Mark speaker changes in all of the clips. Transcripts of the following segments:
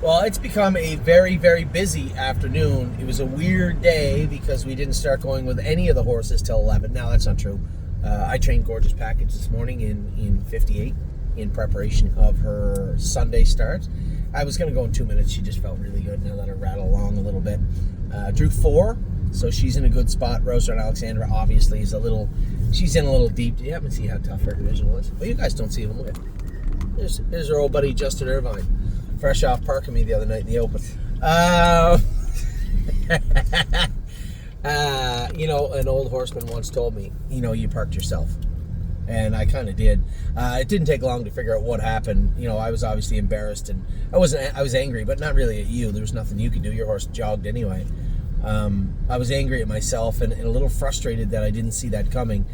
Speaker 1: Well, it's become a very, very busy afternoon. It was a weird day because we didn't start going with any of the horses till 11. Now, that's not true. I trained Gorgeous Package this morning in 58 in preparation of her Sunday start. I was going to go in 2 minutes. She just felt really good, and I let her rattle along a little bit. Drew 4, so she's in a good spot. Rosa and Alexandra obviously is she's in a little deep. You haven't seen how tough her division was. Well, you guys don't see them. Look at Here's her old buddy Justin Irvine. Fresh off parking me the other night in the open. An old horseman once told me, you parked yourself. And I kind of did. It didn't take long to figure out what happened. I was obviously embarrassed, and I was angry, but not really at you. There was nothing you could do. Your horse jogged anyway. I was angry at myself and a little frustrated that I didn't see that coming.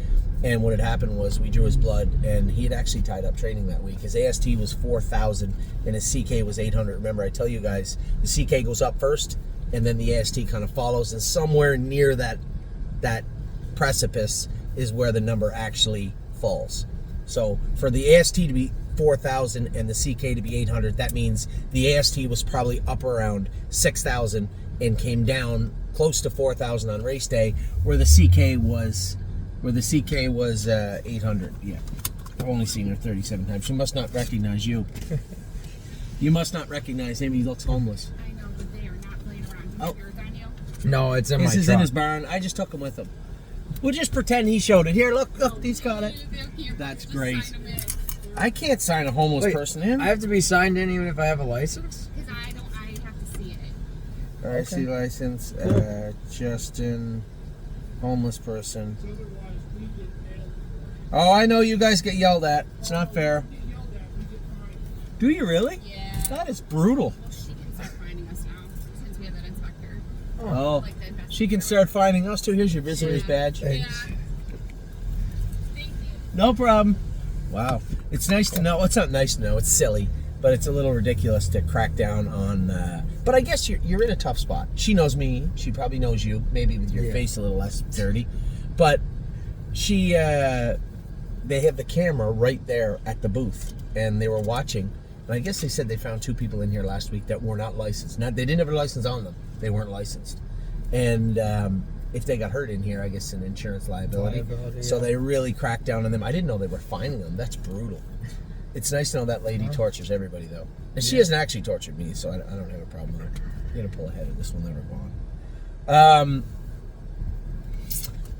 Speaker 1: And what had happened was we drew his blood, and he had actually tied up training that week. His AST was 4,000, and his CK was 800. Remember, I tell you guys, the CK goes up first, and then the AST kind of follows, and somewhere near that precipice is where the number actually falls. So for the AST to be 4,000 and the CK to be 800, that means the AST was probably up around 6,000 and came down close to 4,000 on race day, where the CK was 800. Yeah, I've only seen her 37 times. She must not recognize you. You must not recognize him. He looks homeless.
Speaker 2: I know, but they are not playing around. Do you have yours on you?
Speaker 3: No, it's in my truck.
Speaker 1: This is in his barn. I just took him with him. We'll just pretend he showed it. Here, look, he's got it. That's great. I can't sign a homeless person in.
Speaker 3: I have to be signed in even if I have a license?
Speaker 2: Because I have to see it.
Speaker 1: RC license, Justin, homeless person. Oh, I know you guys get yelled at. It's not fair. Do you really?
Speaker 2: Yeah.
Speaker 1: That is brutal.
Speaker 2: She can start finding us now since we have that inspector.
Speaker 1: Oh,
Speaker 2: Like the investigator.
Speaker 1: she can start finding us too. Here's your visitor's badge.
Speaker 2: Yeah. Thank you.
Speaker 1: No problem. Wow. It's nice to know. Well, it's not nice to know. It's silly, but it's a little ridiculous to crack down on. But I guess you're in a tough spot. She knows me. She probably knows you. Maybe with your face a little less dirty. But she, they have the camera right there at the booth, and they were watching. And I guess they said they found 2 people in here last week that were not licensed. They didn't have a license on them. They weren't licensed. And if they got hurt in here, I guess an insurance liability. So they really cracked down on them. I didn't know they were fining them. That's brutal. It's nice to know that lady tortures everybody, though. And she hasn't actually tortured me, so I don't have a problem with her. I'm going to pull ahead of this. Will never go on.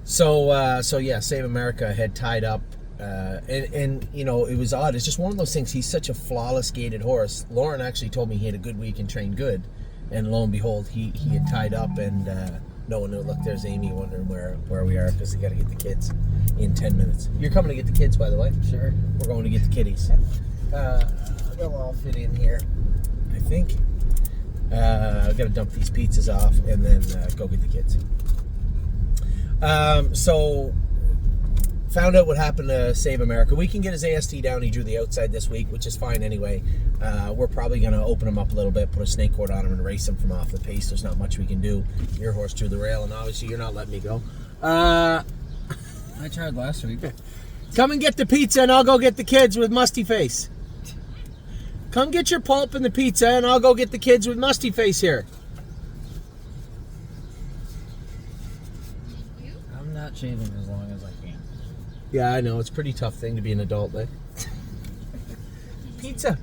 Speaker 1: So yeah, Save America had tied up. And it was odd. It's just one of those things. He's such a flawless gaited horse. Lauren actually told me he had a good week and trained good. And lo and behold, he had tied up, and no one knew. Look, there's Amy wondering where we are because they got to get the kids in 10 minutes. You're coming to get the kids, by the way?
Speaker 3: Sure.
Speaker 1: We're going to get the kitties. They'll all fit in here, I think. I've got to dump these pizzas off and then go get the kids. So found out what happened to Save America. We can get his AST down. He drew the outside this week, which is fine anyway. We're probably going to open him up a little bit, put a snake cord on him, and race him from off the pace. There's not much we can do. Your horse drew the rail, and obviously you're not letting me go.
Speaker 3: I tried last week.
Speaker 1: Come and get the pizza, and I'll go get the kids with Musty Face. Come get your pulp and the pizza, and I'll go get the kids with Musty Face here.
Speaker 3: I'm not shaving as long as I can.
Speaker 1: Yeah, I know. It's a pretty tough thing to be an adult, eh? Pizza.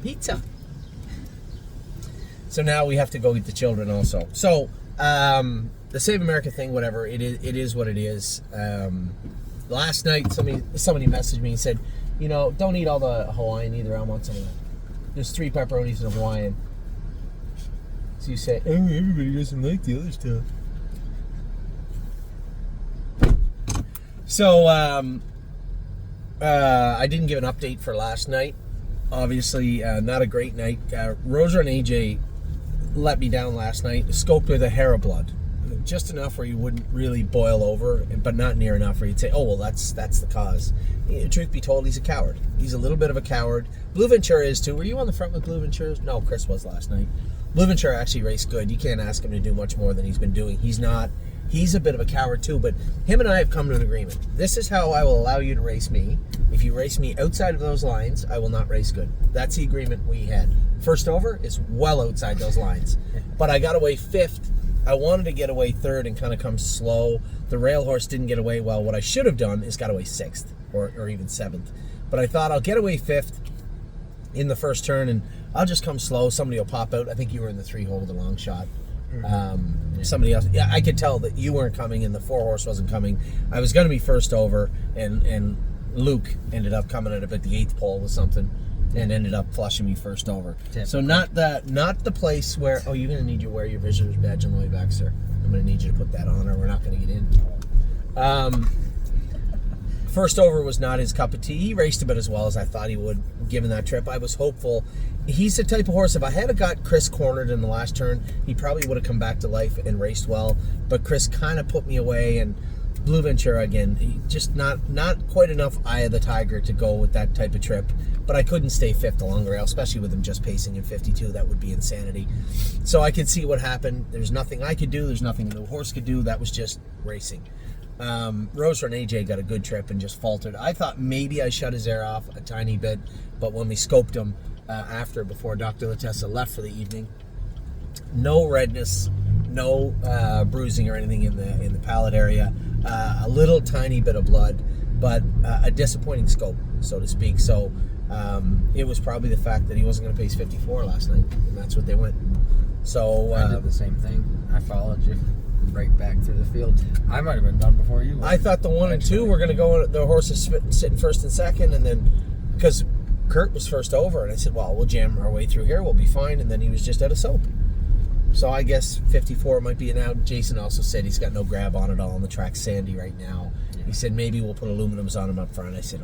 Speaker 1: So now we have to go get the children also. So, the Save America thing, whatever, it is what it is. Last night, somebody messaged me and said, don't eat all the Hawaiian either. I want some of that. There's 3 pepperonis in a Hawaiian. So you say, oh, everybody doesn't like the other stuff. So, I didn't give an update for last night. Obviously, not a great night. Rosa and AJ let me down last night. Scoped with a hair of blood. Just enough where you wouldn't really boil over, but not near enough where you'd say, oh, well, that's the cause. Truth be told, he's a coward. He's a little bit of a coward. Blue Ventura is too. Were you on the front with Blue Ventura? No, Chris was last night. Blue Ventura actually raced good. You can't ask him to do much more than he's been doing. He's a bit of a coward too, but him and I have come to an agreement. This is how I will allow you to race me. If you race me outside of those lines, I will not race good. That's the agreement we had. First over is well outside those lines. But I got away 5th. I wanted to get away 3rd and kind of come slow. The rail horse didn't get away well. What I should have done is got away 6th or even 7th. But I thought I'll get away 5th in the first turn and I'll just come slow. Somebody will pop out. I think you were in the 3-hole with a long shot. Somebody else. Yeah, I could tell that you weren't coming and the 4-horse wasn't coming. I was going to be first over and Luke ended up coming at about the 8th pole with something. And ended up flushing me first over.
Speaker 3: Typical.
Speaker 1: So not the place where you're gonna need to wear your visitor's badge on the way back, sir. I'm gonna need you to put that on, or we're not gonna get in. First over was not his cup of tea. He raced about as well as I thought he would, given that trip. I was hopeful. He's the type of horse. If I had got Chris cornered in the last turn, he probably would have come back to life and raced well. But Chris kind of put me away and. Blue Ventura again, just not quite enough eye of the tiger to go with that type of trip. But I couldn't stay 5th along the rail, especially with him just pacing in 52. That would be insanity. So I could see what happened. There's nothing I could do. There's nothing the horse could do. That was just racing. Roser and AJ got a good trip and just faltered. I thought maybe I shut his air off a tiny bit, but when we scoped him before Dr. Latessa left for the evening, no redness, no bruising or anything in the palate area. A little tiny bit of blood, but a disappointing scope, so to speak. So it was probably the fact that he wasn't going to pace 54 last night, and that's what they went. So
Speaker 3: I did the same thing. I followed you right back through the field. I might have been done before you were.
Speaker 1: I thought the 1 and 2 were going to go. The horses sitting 1st and 2nd, and then because Kurt was first over, and I said, "Well, we'll jam our way through here. We'll be fine." And then he was just out of soap. So I guess 54 might be an out. Jason also said he's got no grab on it all, and the track's sandy right now. Yeah. He said maybe we'll put aluminums on him up front. I said,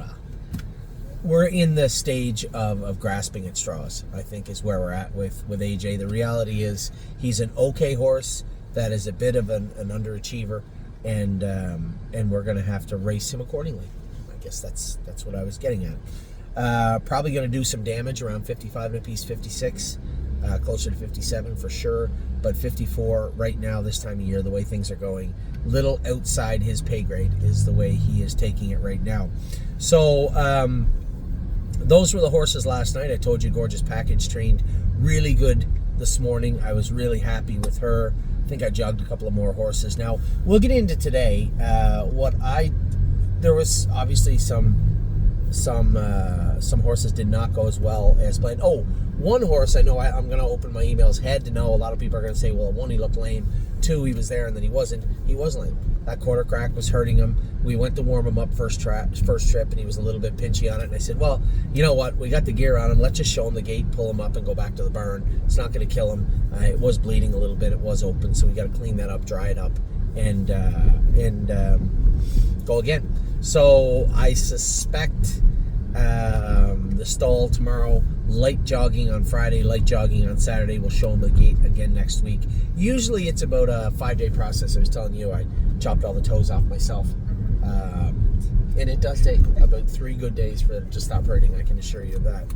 Speaker 1: we're in the stage of grasping at straws, I think is where we're at with AJ. The reality is he's an okay horse that is a bit of an underachiever, and we're going to have to race him accordingly. I guess that's what I was getting at. Probably going to do some damage around 55 and a piece, 56. Closer to 57 for sure, but 54 right now, this time of year, the way things are going, little outside his pay grade is the way he is taking it right now. So those were the horses last night. I told you, gorgeous package, trained really good this morning. I was really happy with her. I think I jogged a couple of more horses. Now we'll get into today. There was obviously some horses did not go as well as planned. One horse, I know I'm going to open my emails, had to know. A lot of people are going to say, well, 1, he looked lame. 2, he was there, and then he wasn't. He was lame. That quarter crack was hurting him. We went to warm him up first trip, and he was a little bit pinchy on it. And I said, well, you know what? We got the gear on him. Let's just show him the gate, pull him up, and go back to the barn. It's not going to kill him. It was bleeding a little bit. It was open, so we got to clean that up, dry it up, and go again. So I suspect the stall tomorrow, light jogging on Friday, light jogging on Saturday. We'll show them the gate again next week. Usually it's about a 5-day process. I was telling you, I chopped all the toes off myself. And it does take about 3 good days for it to stop hurting, I can assure you of that.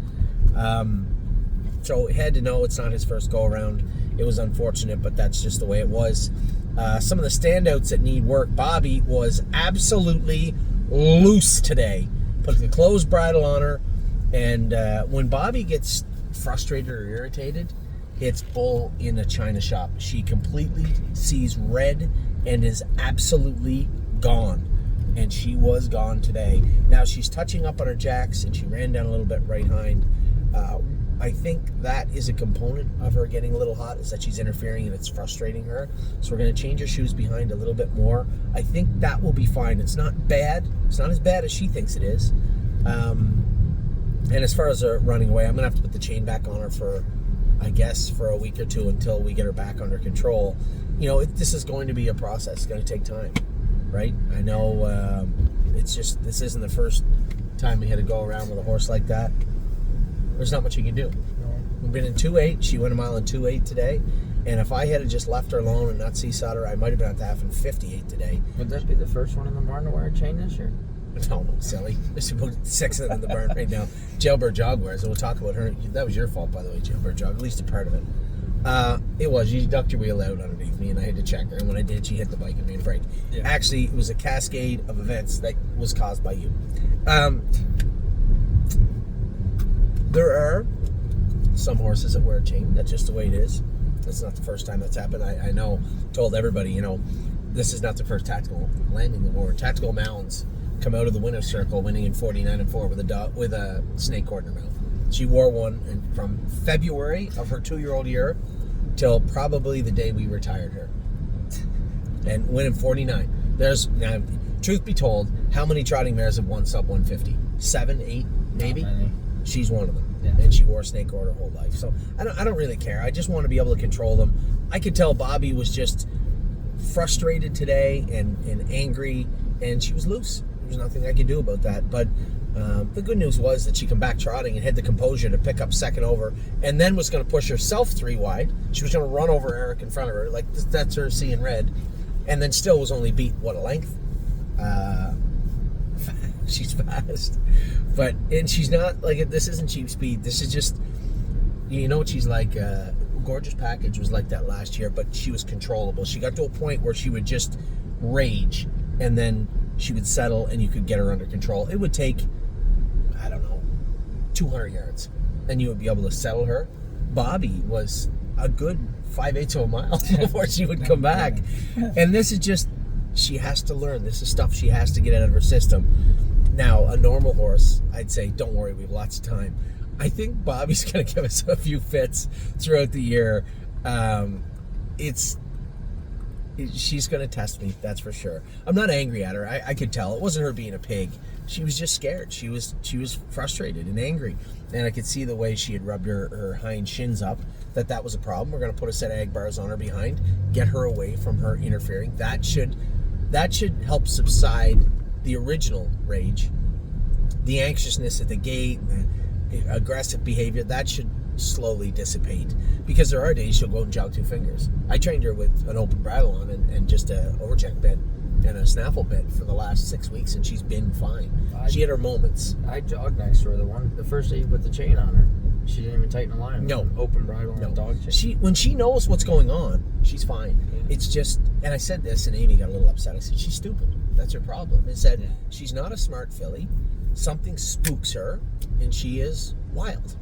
Speaker 1: So had to know it's not his first go around. It was unfortunate, but that's just the way it was. Some of the standouts that need work. Bobby was absolutely loose today. Put the closed bridle on her, and when Bobby gets frustrated or irritated, it's bull in a china shop. She completely sees red and is absolutely gone, and she was gone today. Now she's touching up on her jacks, and she ran down a little bit right hind. I think that is a component of her getting a little hot, is that she's interfering and it's frustrating her. So we're going to change her shoes behind a little bit more. I think that will be fine. It's not bad. It's not as bad as she thinks it is. And as far as her running away, I'm going to have to put the chain back on her for a week or two until we get her back under control. This is going to be a process. It's going to take time, right? I know this isn't the first time we had to go around with a horse like that. There's not much you can do. We've been in 2.8. She went a mile in 2.8 today. And if I had just left her alone and not seesawed her, I might have been at the half in 58 today.
Speaker 3: Would that be the first one in the barn to wear a chain this year?
Speaker 1: No, silly. There's about 6 of them in the barn right now. Jailbird Jog wears it. We'll talk about her. That was your fault, by the way, Jailbird Jog. At least a part of it. It was. You ducked your wheel out underneath me, and I had to check her. And when I did, she hit the bike and made a break. Yeah. Actually, it was a cascade of events that was caused by you. There are some horses that wear a chain. That's just the way it is. That's not the first time that's happened. I know, told everybody, you know, this is not the first tactical landing award. Tactical Mounds come out of the winner's circle, winning in 49-4 with a snake cord in her mouth. She wore one from February of her 2-year-old year till probably the day we retired her, and winning 49. There's now, truth be told, how many trotting mares have won sub 150? 7, 8, maybe. She's one of them. Yeah. And she wore a snake cord her whole life. So I don't really care. I just want to be able to control them. I could tell Bobby was just frustrated today and angry, and she was loose. There was nothing I could do about that. But the good news was that she came back trotting and had the composure to pick up second over, and then was going to push herself 3 wide. She was going to run over Eric in front of her. Like, that's her seeing red. And then still was only beat, what, a length? She's fast. And she's not, like, this isn't cheap speed. This is just, you know what she's like. Gorgeous Package was like that last year, but she was controllable. She got to a point where she would just rage, and then she would settle, and you could get her under control. It would take, I don't know, 200 yards, and you would be able to settle her. Bobby was a good 5/8 of a mile before she would come back. And this is just, she has to learn. This is stuff she has to get out of her system. Now, a normal horse, I'd say, don't worry, we have lots of time. I think Bobby's going to give us a few fits throughout the year. She's going to test me, that's for sure. I'm not angry at her. I could tell. It wasn't her being a pig. She was just scared. She was frustrated and angry. And I could see the way she had rubbed her hind shins up, that was a problem. We're going to put a set of ag bars on her behind, get her away from her interfering. That should help subside the original rage, the anxiousness at the gate, the aggressive behavior. That should slowly dissipate, because there are days she'll go and jog 2 fingers. I trained her with an open bridle on and just a overcheck bit and a snaffle bit for the last 6 weeks, and she's been fine. She had her moments.
Speaker 3: I jogged next to her the first day you put the chain on her. She didn't even tighten the line.
Speaker 1: No.
Speaker 3: Open bridle and a dog chain.
Speaker 1: When she knows what's going on, she's fine. Yeah. It's just, and I said this, and Amy got a little upset. I said, she's stupid. That's her problem. I said, she's not a smart filly. Something spooks her, and she is wild.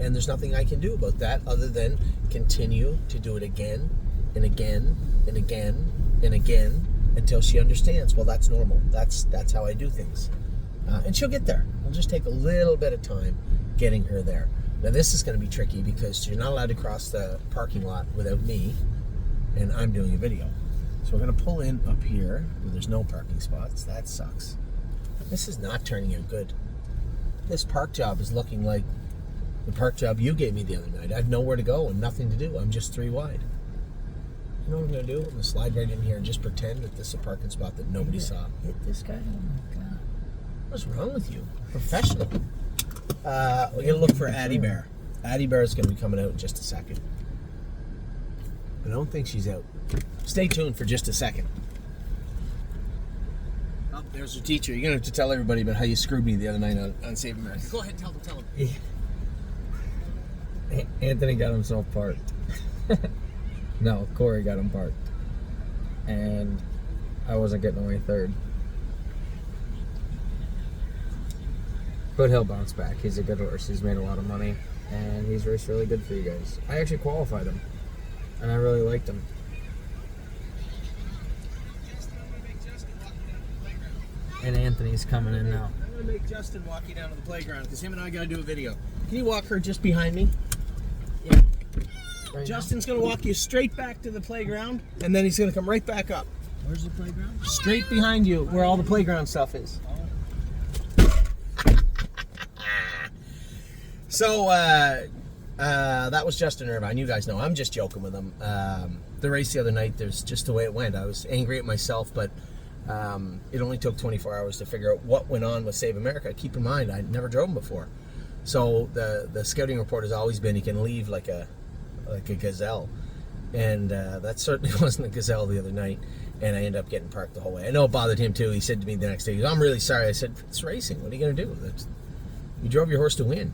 Speaker 1: And there's nothing I can do about that other than continue to do it again and again and again and again until she understands, well, that's normal. That's how I do things. And she'll get there. It'll just take a little bit of time getting her there. Now, this is going to be tricky because you're not allowed to cross the parking lot without me, and I'm doing a video. So we're going to pull in up here where there's no parking spots. That sucks. This is not turning out good. This park job is looking like the park job you gave me the other night. I have nowhere to go and nothing to do. I'm just 3 wide. You know what I'm going to do? I'm going to slide right in here and just pretend that this is a parking spot that nobody saw.
Speaker 3: Hit this guy? Oh my God.
Speaker 1: What's wrong with you? Professional. We're going to look for Addie Bear. Addie Bear is going to be coming out in just a second. I don't think she's out. Stay tuned for just a second. Oh, there's her teacher. You're going to have to tell everybody about how you screwed me the other night on Save America. Go ahead, tell them.
Speaker 3: Anthony got himself parked. No, Corey got him parked. And I wasn't getting away third. But he'll bounce back. He's a good horse. He's made a lot of money. And he's raced really good for you guys. I actually qualified him. And I really liked him. And Anthony's coming in now.
Speaker 1: I'm going to make Justin walk you down to the playground because him and I got to do a video. Can you walk her just behind me? Yeah. Right. Justin's going to walk you straight back to the playground, and then he's going to come right back up.
Speaker 3: Where's the playground?
Speaker 1: Straight behind you, where all the playground stuff is. So, that was Justin Irvine. You guys know, I'm just joking with him. The race the other night, there's just the way it went. I was angry at myself, but it only took 24 hours to figure out what went on with Save America. Keep in mind, I'd never drove him before. So the scouting report has always been he can leave like a gazelle. And that certainly wasn't a gazelle the other night. And I ended up getting parked the whole way. I know it bothered him too. He said to me the next day, I'm really sorry. I said, it's racing. What are you going to do? You drove your horse to win.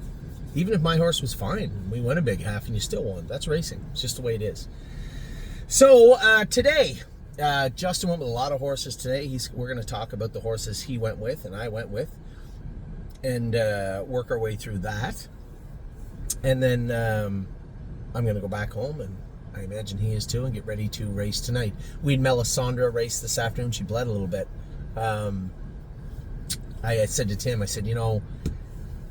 Speaker 1: Even if my horse was fine, we won a big half and you still won. That's racing. It's just the way it is. So today, Justin went with a lot of horses today. We're going to talk about the horses he went with and I went with and work our way through that. And then I'm going to go back home, and I imagine he is too, and get ready to race tonight. We had Melisandre race this afternoon. She bled a little bit. I said to Tim, I said,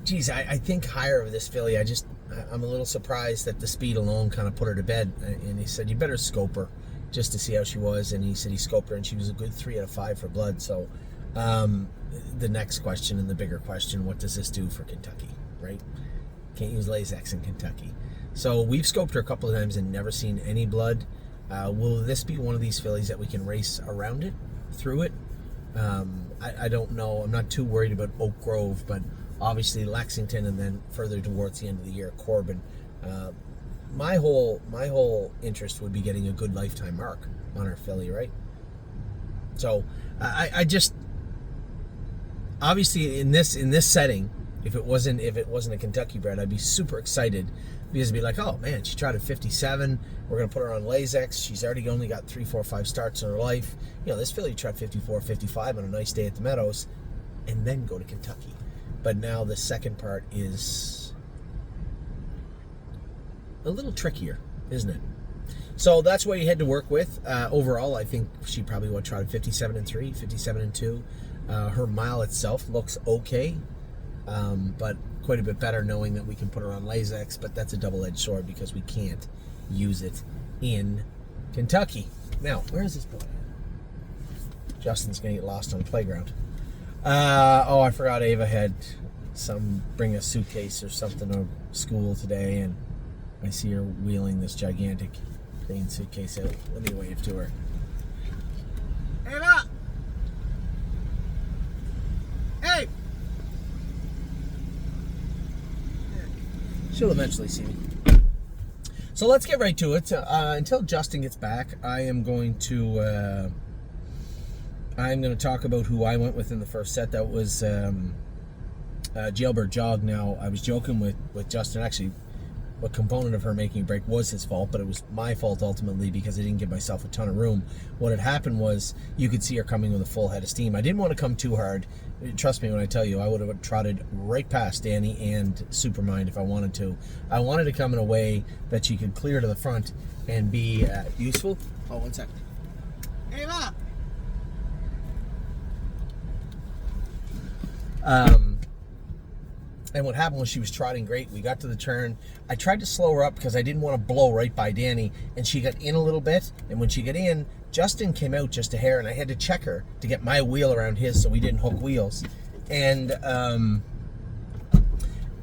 Speaker 1: geez, I think higher of this filly. I'm a little surprised that the speed alone kind of put her to bed. And he said, you better scope her just to see how she was. And he said he scoped her, and she was a good 3 out of 5 for blood. So the next question, and the bigger question, what does this do for Kentucky, right? Can't use Lasix in Kentucky. So we've scoped her a couple of times and never seen any blood. Will this be one of these fillies that we can race around it, through it? I don't know. I'm not too worried about Oak Grove, but obviously Lexington, and then further towards the end of the year, Corbin. My whole interest would be getting a good lifetime mark on our filly, right? So I just, obviously in this setting, if it wasn't a Kentucky bred, I'd be super excited, because it'd be like, oh man, she tried at 57. We're gonna put her on Lasix. She's already only got 3, 4, 5 starts in her life. This filly tried 54, 55 on a nice day at the Meadows, and then go to Kentucky. But now the second part is a little trickier, isn't it? So that's what you had to work with. Overall, I think she probably would try 57-3, 57-2. Her mile itself looks okay, but quite a bit better knowing that we can put her on Lasix, but that's a double-edged sword because we can't use it in Kentucky. Now, where is this boy? Justin's going to get lost on the playground. I forgot Ava had bring a suitcase or something to school today, and I see her wheeling this gigantic green suitcase out. Let me wave to her. Ava! Hey! She'll eventually see me. So let's get right to it. Until Justin gets back, I am going to talk about who I went with in the first set. That was Jailbird Jog. Now, I was joking with Justin. Actually, a component of her making a break was his fault, but it was my fault ultimately because I didn't give myself a ton of room. What had happened was you could see her coming with a full head of steam. I didn't want to come too hard. Trust me when I tell you, I would have trotted right past Danny and Supermind if I wanted to. I wanted to come in a way that she could clear to the front and be useful. Oh, 1 second. Ava! And what happened was she was trotting great. We got to the turn. I tried to slow her up because I didn't want to blow right by Danny, and she got in a little bit. And when she got in, Justin came out just a hair, and I had to check her to get my wheel around his so we didn't hook wheels. And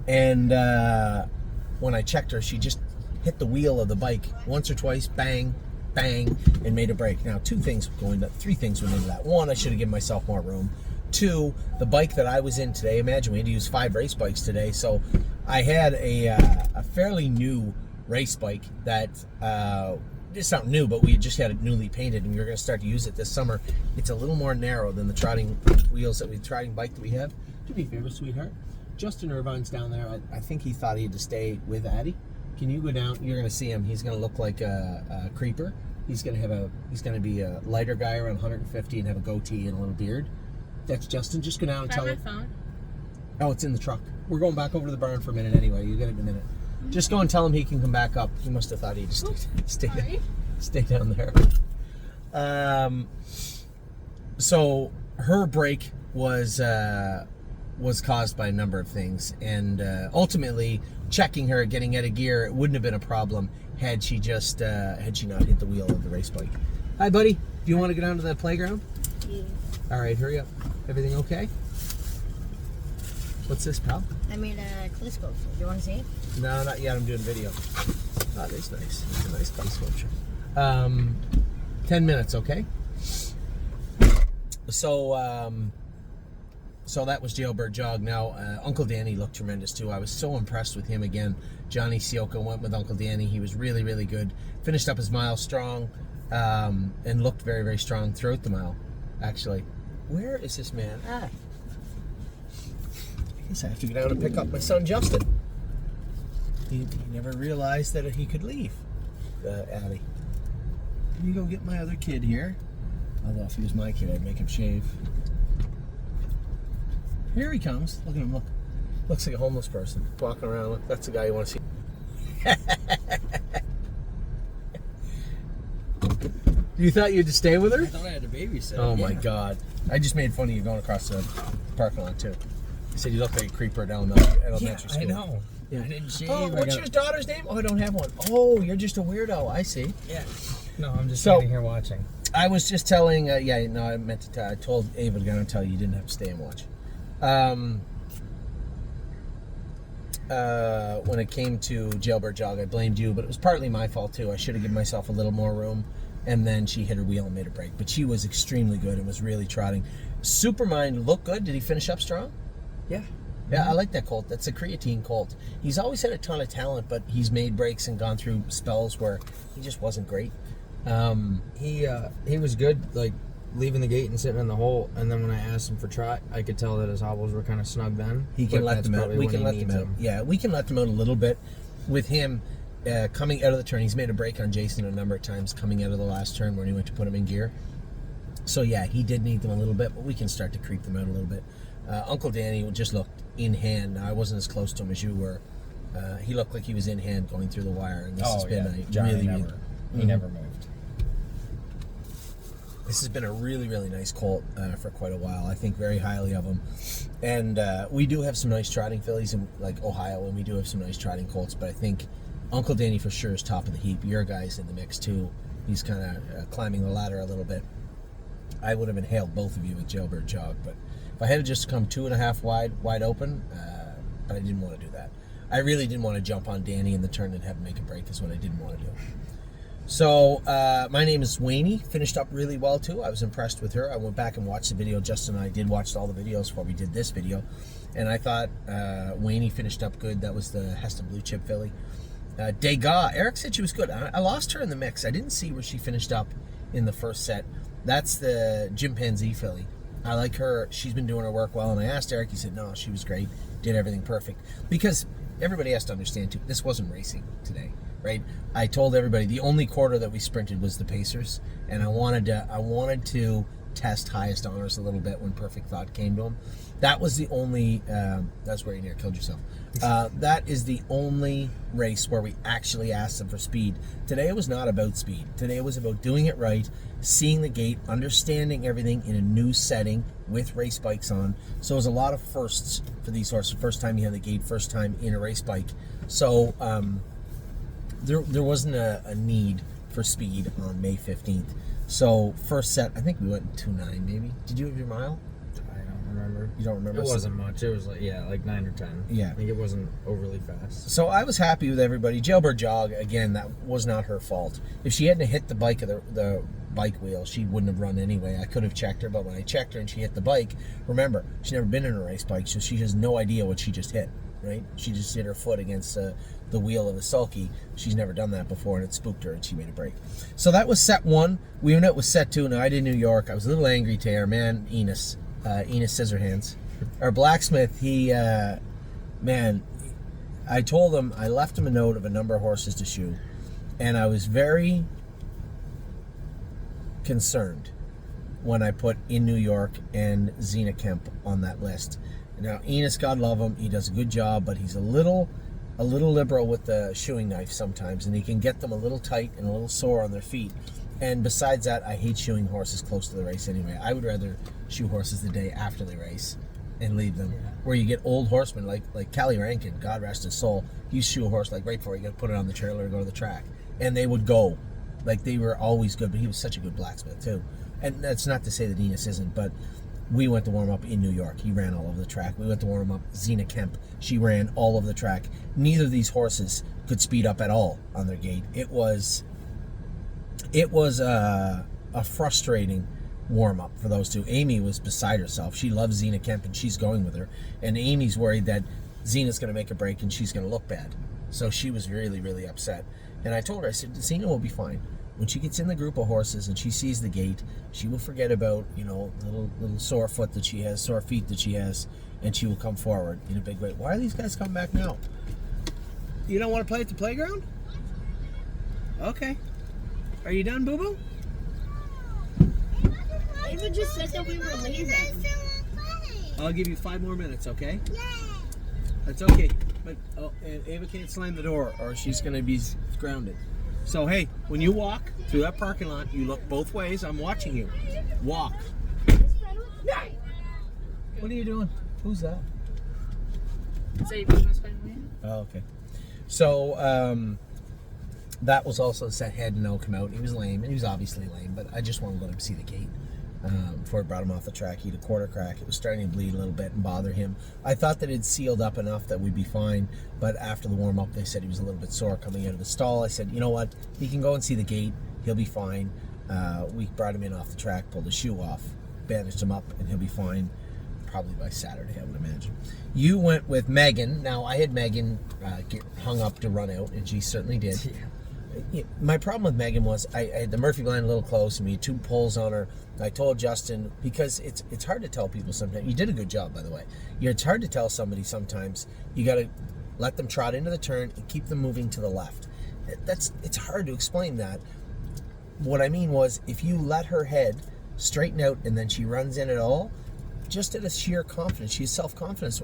Speaker 1: when I checked her, she just hit the wheel of the bike once or twice, bang, bang, and made a break. Now, 3 things went into that. 1, I should have given myself more room. 2, the bike that I was in today, imagine we had to use 5 race bikes today, so I had a fairly new race bike that, it's not new, but we just had it newly painted, and we were going to start to use it this summer. It's a little more narrow than the trotting bike that we have. Do me a favor, sweetheart. Justin Irvine's down there. I think he thought he had to stay with Addie. Can you go down? You're going to see him. He's going to look like a creeper. He's going to be a lighter guy around 150 and have a goatee and a little beard. That's Justin. Just go down and tell him.
Speaker 2: Phone?
Speaker 1: Oh, it's in the truck. We're going back over to the barn for a minute anyway. You get it in a minute. Just go and tell him he can come back up. He must have thought he'd just stay down there. So her break was caused by a number of things, and ultimately checking her, getting out of gear, it wouldn't have been a problem had she not hit the wheel of the race bike. Hi, buddy. Do you want to go down to the playground?
Speaker 4: Yeah.
Speaker 1: All right, hurry up. Everything okay? What's this, pal?
Speaker 4: I made a clay sculpture. Do you want to see it?
Speaker 1: No, not yet. I'm doing video. Oh, that's nice. It's a nice clay sculpture. 10 minutes, okay? So that was Jailbird Jog. Now, Uncle Danny looked tremendous too. I was so impressed with him again. Johnny Sioka went with Uncle Danny. He was really, really good. Finished up his mile strong, and looked very, very strong throughout the mile, actually. Where is this man at? I guess I have to go down and pick up my son, Justin. He never realized that he could leave, Abby. Let me go get my other kid here. Although if he was my kid, I'd make him shave. Here he comes. Look at him, look. Looks like a homeless person walking around. Look, that's the guy you want to see. You thought you'd stay with her?
Speaker 3: I thought I had a babysitter.
Speaker 1: Oh my God! I just made fun of you going across the parking lot too. I said you look like a creeper down the elementary school.
Speaker 3: I know.
Speaker 1: Yeah.
Speaker 3: I didn't shave.
Speaker 1: Oh, what's your daughter's name? Oh, I don't have one. Oh, you're just a weirdo. I see.
Speaker 3: Yeah. No, I'm just
Speaker 1: So-
Speaker 3: sitting here watching.
Speaker 1: I was just telling. I meant to. I told Ava to tell you didn't have to stay and watch. When it came to Jailbird Jog, I blamed you, but it was partly my fault too. I should have given myself a little more room, and then she hit her wheel and made a break. But she was extremely good and was really trotting. Supermind looked good. Did he finish up strong?
Speaker 3: Yeah.
Speaker 1: Yeah, I like that colt. That's a creatine colt. He's always had a ton of talent, but he's made breaks and gone through spells where he just wasn't great.
Speaker 3: He was good, like leaving the gate and sitting in the hole. And then when I asked him for trot, I could tell that his hobbles were kind of snug. Then
Speaker 1: He can
Speaker 3: but
Speaker 1: let
Speaker 3: that's
Speaker 1: them out.
Speaker 3: probably
Speaker 1: We
Speaker 3: when
Speaker 1: can
Speaker 3: he
Speaker 1: let them
Speaker 3: needs
Speaker 1: out.
Speaker 3: them.
Speaker 1: Yeah, we can let them out a little bit. With him coming out of the turn, he's made a break on Jason a number of times coming out of the last turn when he went to put him in gear. So yeah, he did need them a little bit, but we can start to creep them out a little bit. Uncle Danny just looked in hand. Now, I wasn't as close to him as you were. He looked like he was in hand going through the wire, and this has been a
Speaker 3: Johnny
Speaker 1: really,
Speaker 3: never,
Speaker 1: really,
Speaker 3: he never moved.
Speaker 1: This has been a really, really nice colt for quite a while. I think very highly of him. And we do have some nice trotting fillies in like Ohio, and we do have some nice trotting colts, but I think Uncle Danny for sure is top of the heap. Your guy's in the mix too. He's kind of climbing the ladder a little bit. I would have inhaled both of you with Jailbird Jog, but if I had just come 2.5 wide open, but I didn't want to do that. I really didn't want to jump on Danny in the turn and have him make a break is what I didn't want to do. So, my name is Wayne. Finished up really well, too. I was impressed with her. I went back and watched the video. Justin and I did watch all the videos before we did this video. And I thought Wayne finished up good. That was the Heston Blue Chip filly. Degas, Eric said she was good. I lost her in the mix. I didn't see where she finished up in the first set. That's the chimpanzee filly. I like her. She's been doing her work well. And I asked Eric. He said, no, she was great. Did everything perfect. Because everybody has to understand, too, this wasn't racing today. Right, I told everybody the only quarter that we sprinted was the Pacers, and I wanted to test highest honors a little bit when Perfect Thought came to him. That was the only. That's where you near killed yourself. That is the only race where we actually asked them for speed. Today it was not about speed. Today it was about doing it right, seeing the gate, understanding everything in a new setting with race bikes on. So it was a lot of firsts for these horses. First time you had the gate, first time in a race bike. So. There wasn't a need for speed on May 15th. So first set, I think we went 2.9 maybe. Did you have your mile?
Speaker 3: I don't remember.
Speaker 1: You don't remember?
Speaker 3: It wasn't much. It was like 9 or 10.
Speaker 1: Yeah.
Speaker 3: I think it wasn't overly fast.
Speaker 1: So I was happy with everybody. Jailbird Jog, again, that was not her fault. If she hadn't hit the bike of the bike wheel, she wouldn't have run anyway. I could have checked her, but when I checked her and she hit the bike, remember, she's never been in a race bike, so she has no idea what she just hit, right? She just hit her foot against the wheel of the sulky. She's never done that before, and it spooked her, and she made a break. So that was set 1. We went out with set 2. Now, I did New York. I was a little angry to our man, Enos Scissorhands. Our blacksmith, I told him, I left him a note of a number of horses to shoe, and I was very concerned when I put in New York and Zena Kemp on that list. Now, Enos, God love him, he does a good job, but he's a little liberal with the shoeing knife sometimes, and he can get them a little tight and a little sore on their feet. And besides that, I hate shoeing horses close to the race anyway. I would rather shoe horses the day after the race and leave them. Yeah. Where you get old horsemen like Callie Rankin, God rest his soul, he used to shoe a horse like right before he got to put it on the trailer and go to the track. And they would go. Like, they were always good, but he was such a good blacksmith too. And that's not to say that Enos isn't, but we went to warm up in New York. He ran all over the track. We went to warm up Zena Kemp. She ran all over the track. Neither of these horses could speed up at all on their gait. It was a frustrating warm up for those two. Amy was beside herself. She loves Zena Kemp and she's going with her. And Amy's worried that Zena's going to make a break and she's going to look bad. So she was really, really upset. And I told her, I said, Zena will be fine. When she gets in the group of horses and she sees the gate, she will forget about, little sore foot that she has, sore feet that she has, and she will come forward in a big way. Why are these guys coming back now? You don't want to play at the playground? Okay. Are you done, Boo-Boo?
Speaker 4: Ava just said that we were leaving.
Speaker 1: I'll give you 5 more minutes, okay? That's okay. But and Ava can't slam the door or she's going to be grounded. So, hey, when you walk through that parking lot, you look both ways. I'm watching you. Walk. What are you doing? Who's that?
Speaker 2: So you both was playing with you?
Speaker 1: Oh, okay. So, that was also set head and no come out. He was lame, and he was obviously lame, but I just wanted to let him see the gate. Before I brought him off the track, he had a quarter crack. It was starting to bleed a little bit and bother him. I thought that it sealed up enough that we'd be fine, but after the warm-up, they said he was a little bit sore coming out of the stall. I said, you know what? He can go and see the gate. He'll be fine. We brought him in off the track, pulled his shoe off, bandaged him up, and he'll be fine probably by Saturday, I would imagine. You went with Megan. Now, I had Megan get hung up to run out, and she certainly did.
Speaker 3: Yeah.
Speaker 1: My problem with Megan was I had the Murphy blind a little close, and we had 2 pulls on her. I told Justin, because it's hard to tell people sometimes. You did a good job, by the way. It's hard to tell somebody sometimes. You got to let them trot into the turn and keep them moving to the left. It's hard to explain that. What I mean was, if you let her head straighten out and then she runs in at all, just out of sheer confidence, she's self-conscious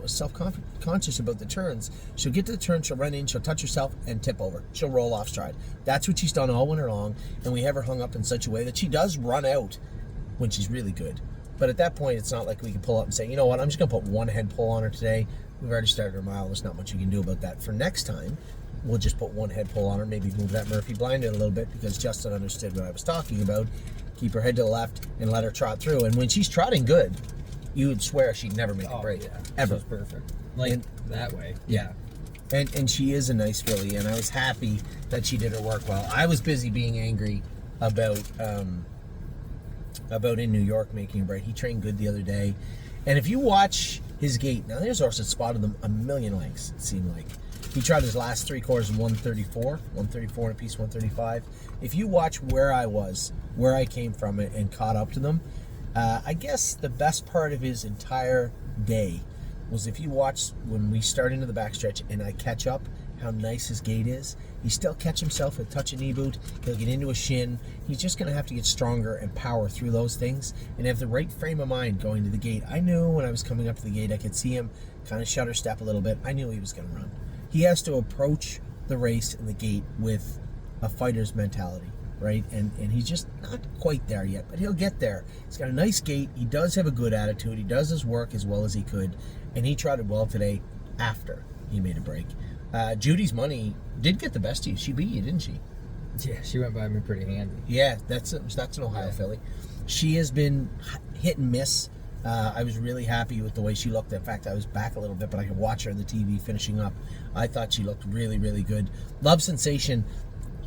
Speaker 1: about the turns. She'll get to the turn, she'll run in, she'll touch herself and tip over. She'll roll off stride. That's what she's done all winter long, and we have her hung up in such a way that she does run out when she's really good. But at that point, it's not like we can pull up and say, you know what, I'm just going to put 1 head pull on her today. We've already started her mile. There's not much you can do about that. For next time, we'll just put 1 head pull on her, maybe move that Murphy blind in a little bit because Justin understood what I was talking about. Keep her head to the left and let her trot through. And when she's trotting good, you would swear she'd never make a break.
Speaker 3: Yeah.
Speaker 1: Ever.
Speaker 3: She's perfect. Like, that way.
Speaker 1: Yeah. And she is a nice filly, and I was happy that she did her work well. I was busy being angry about in New York making a break. He trained good the other day. And if you watch his gait, now there's horse that spotted them a million lengths, it seemed like. He tried his last 3 quarters in 134 and a piece 135. If you watch where I was, where I came from and caught up to them, I guess the best part of his entire day was if you watch when we start into the backstretch and I catch up, how nice his gait is. He still catch himself with touch a knee boot. He'll get into a shin. He's just going to have to get stronger and power through those things and have the right frame of mind going to the gate. I knew when I was coming up to the gate, I could see him kind of shutter step a little bit. I knew he was going to run. He has to approach the race and the gate with a fighter's mentality, right? And he's just not quite there yet, but he'll get there. He's got a nice gait. He does have a good attitude. He does his work as well as he could, and he trotted well today after he made a break. Judy's Money did get the best of you. She beat you, didn't she?
Speaker 3: Yeah, she went by me pretty handy.
Speaker 1: Yeah, that's an Ohio filly. She has been hit and miss. I was really happy with the way she looked. In fact, I was back a little bit, but I could watch her on the TV finishing up. I thought she looked really, really good. Love Sensation,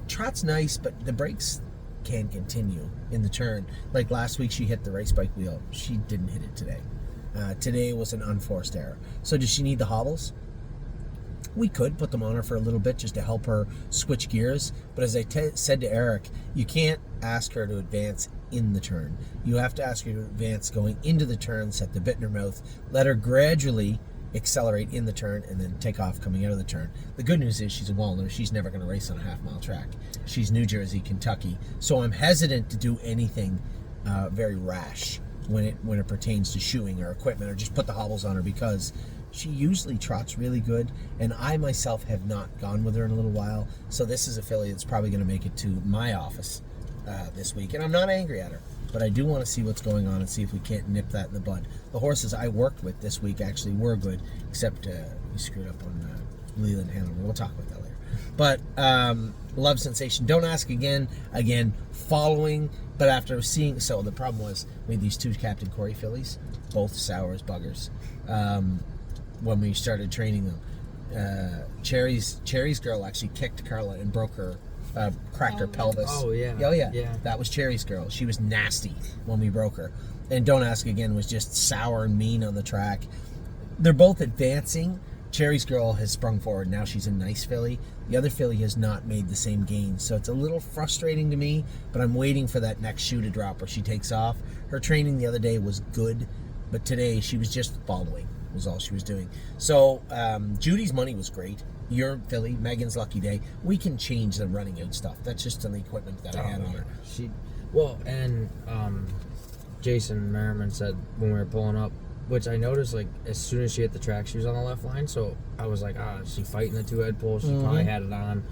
Speaker 1: trot's nice, but the breaks can continue in the turn. Like last week, she hit the race bike wheel. She didn't hit it today. Today was an unforced error. So does she need the hobbles? We could put them on her for a little bit just to help her switch gears. But as I said to Eric, you can't ask her to advance in the turn. You have to ask her to advance going into the turn, set the bit in her mouth, let her gradually accelerate in the turn, and then take off coming out of the turn. The good news is she's a Walner. She's never going to race on a half-mile track. She's New Jersey, Kentucky. So I'm hesitant to do anything very rash when it pertains to shoeing or equipment, or just put the hobbles on her, because she usually trots really good, and I myself have not gone with her in a little while. So this is a filly that's probably going to make it to my office this week, and I'm not angry at her, but I do want to see what's going on and see if we can't nip that in the bud. The horses I worked with this week actually were good, except we screwed up on Leland Hanover. We'll talk about that later. But Love Sensation, don't ask again, following, but after seeing, so the problem was we had these 2 Captain Corey fillies, both sour as buggers. When we started training them, Cherry's girl actually kicked Carla and broke her, cracked her pelvis.
Speaker 3: Oh yeah.
Speaker 1: Oh yeah. That was Cherry's girl. She was nasty when we broke her. And Don't Ask Again was just sour and mean on the track. They're both advancing. Cherry's girl has sprung forward. Now she's a nice filly. The other filly has not made the same gains. So it's a little frustrating to me, but I'm waiting for that next shoe to drop where she takes off. Her training the other day was good, but today she was just following. Was all she was doing. So Judy's Money was great. Your filly, Megan's Lucky Day. We can change the running out stuff. That's just on the equipment that I had on her.
Speaker 3: And Jason Merriman said when we were pulling up, which I noticed, like, as soon as she hit the track, she was on the left line. So I was like, is she fighting the two-head pull? She probably had it on.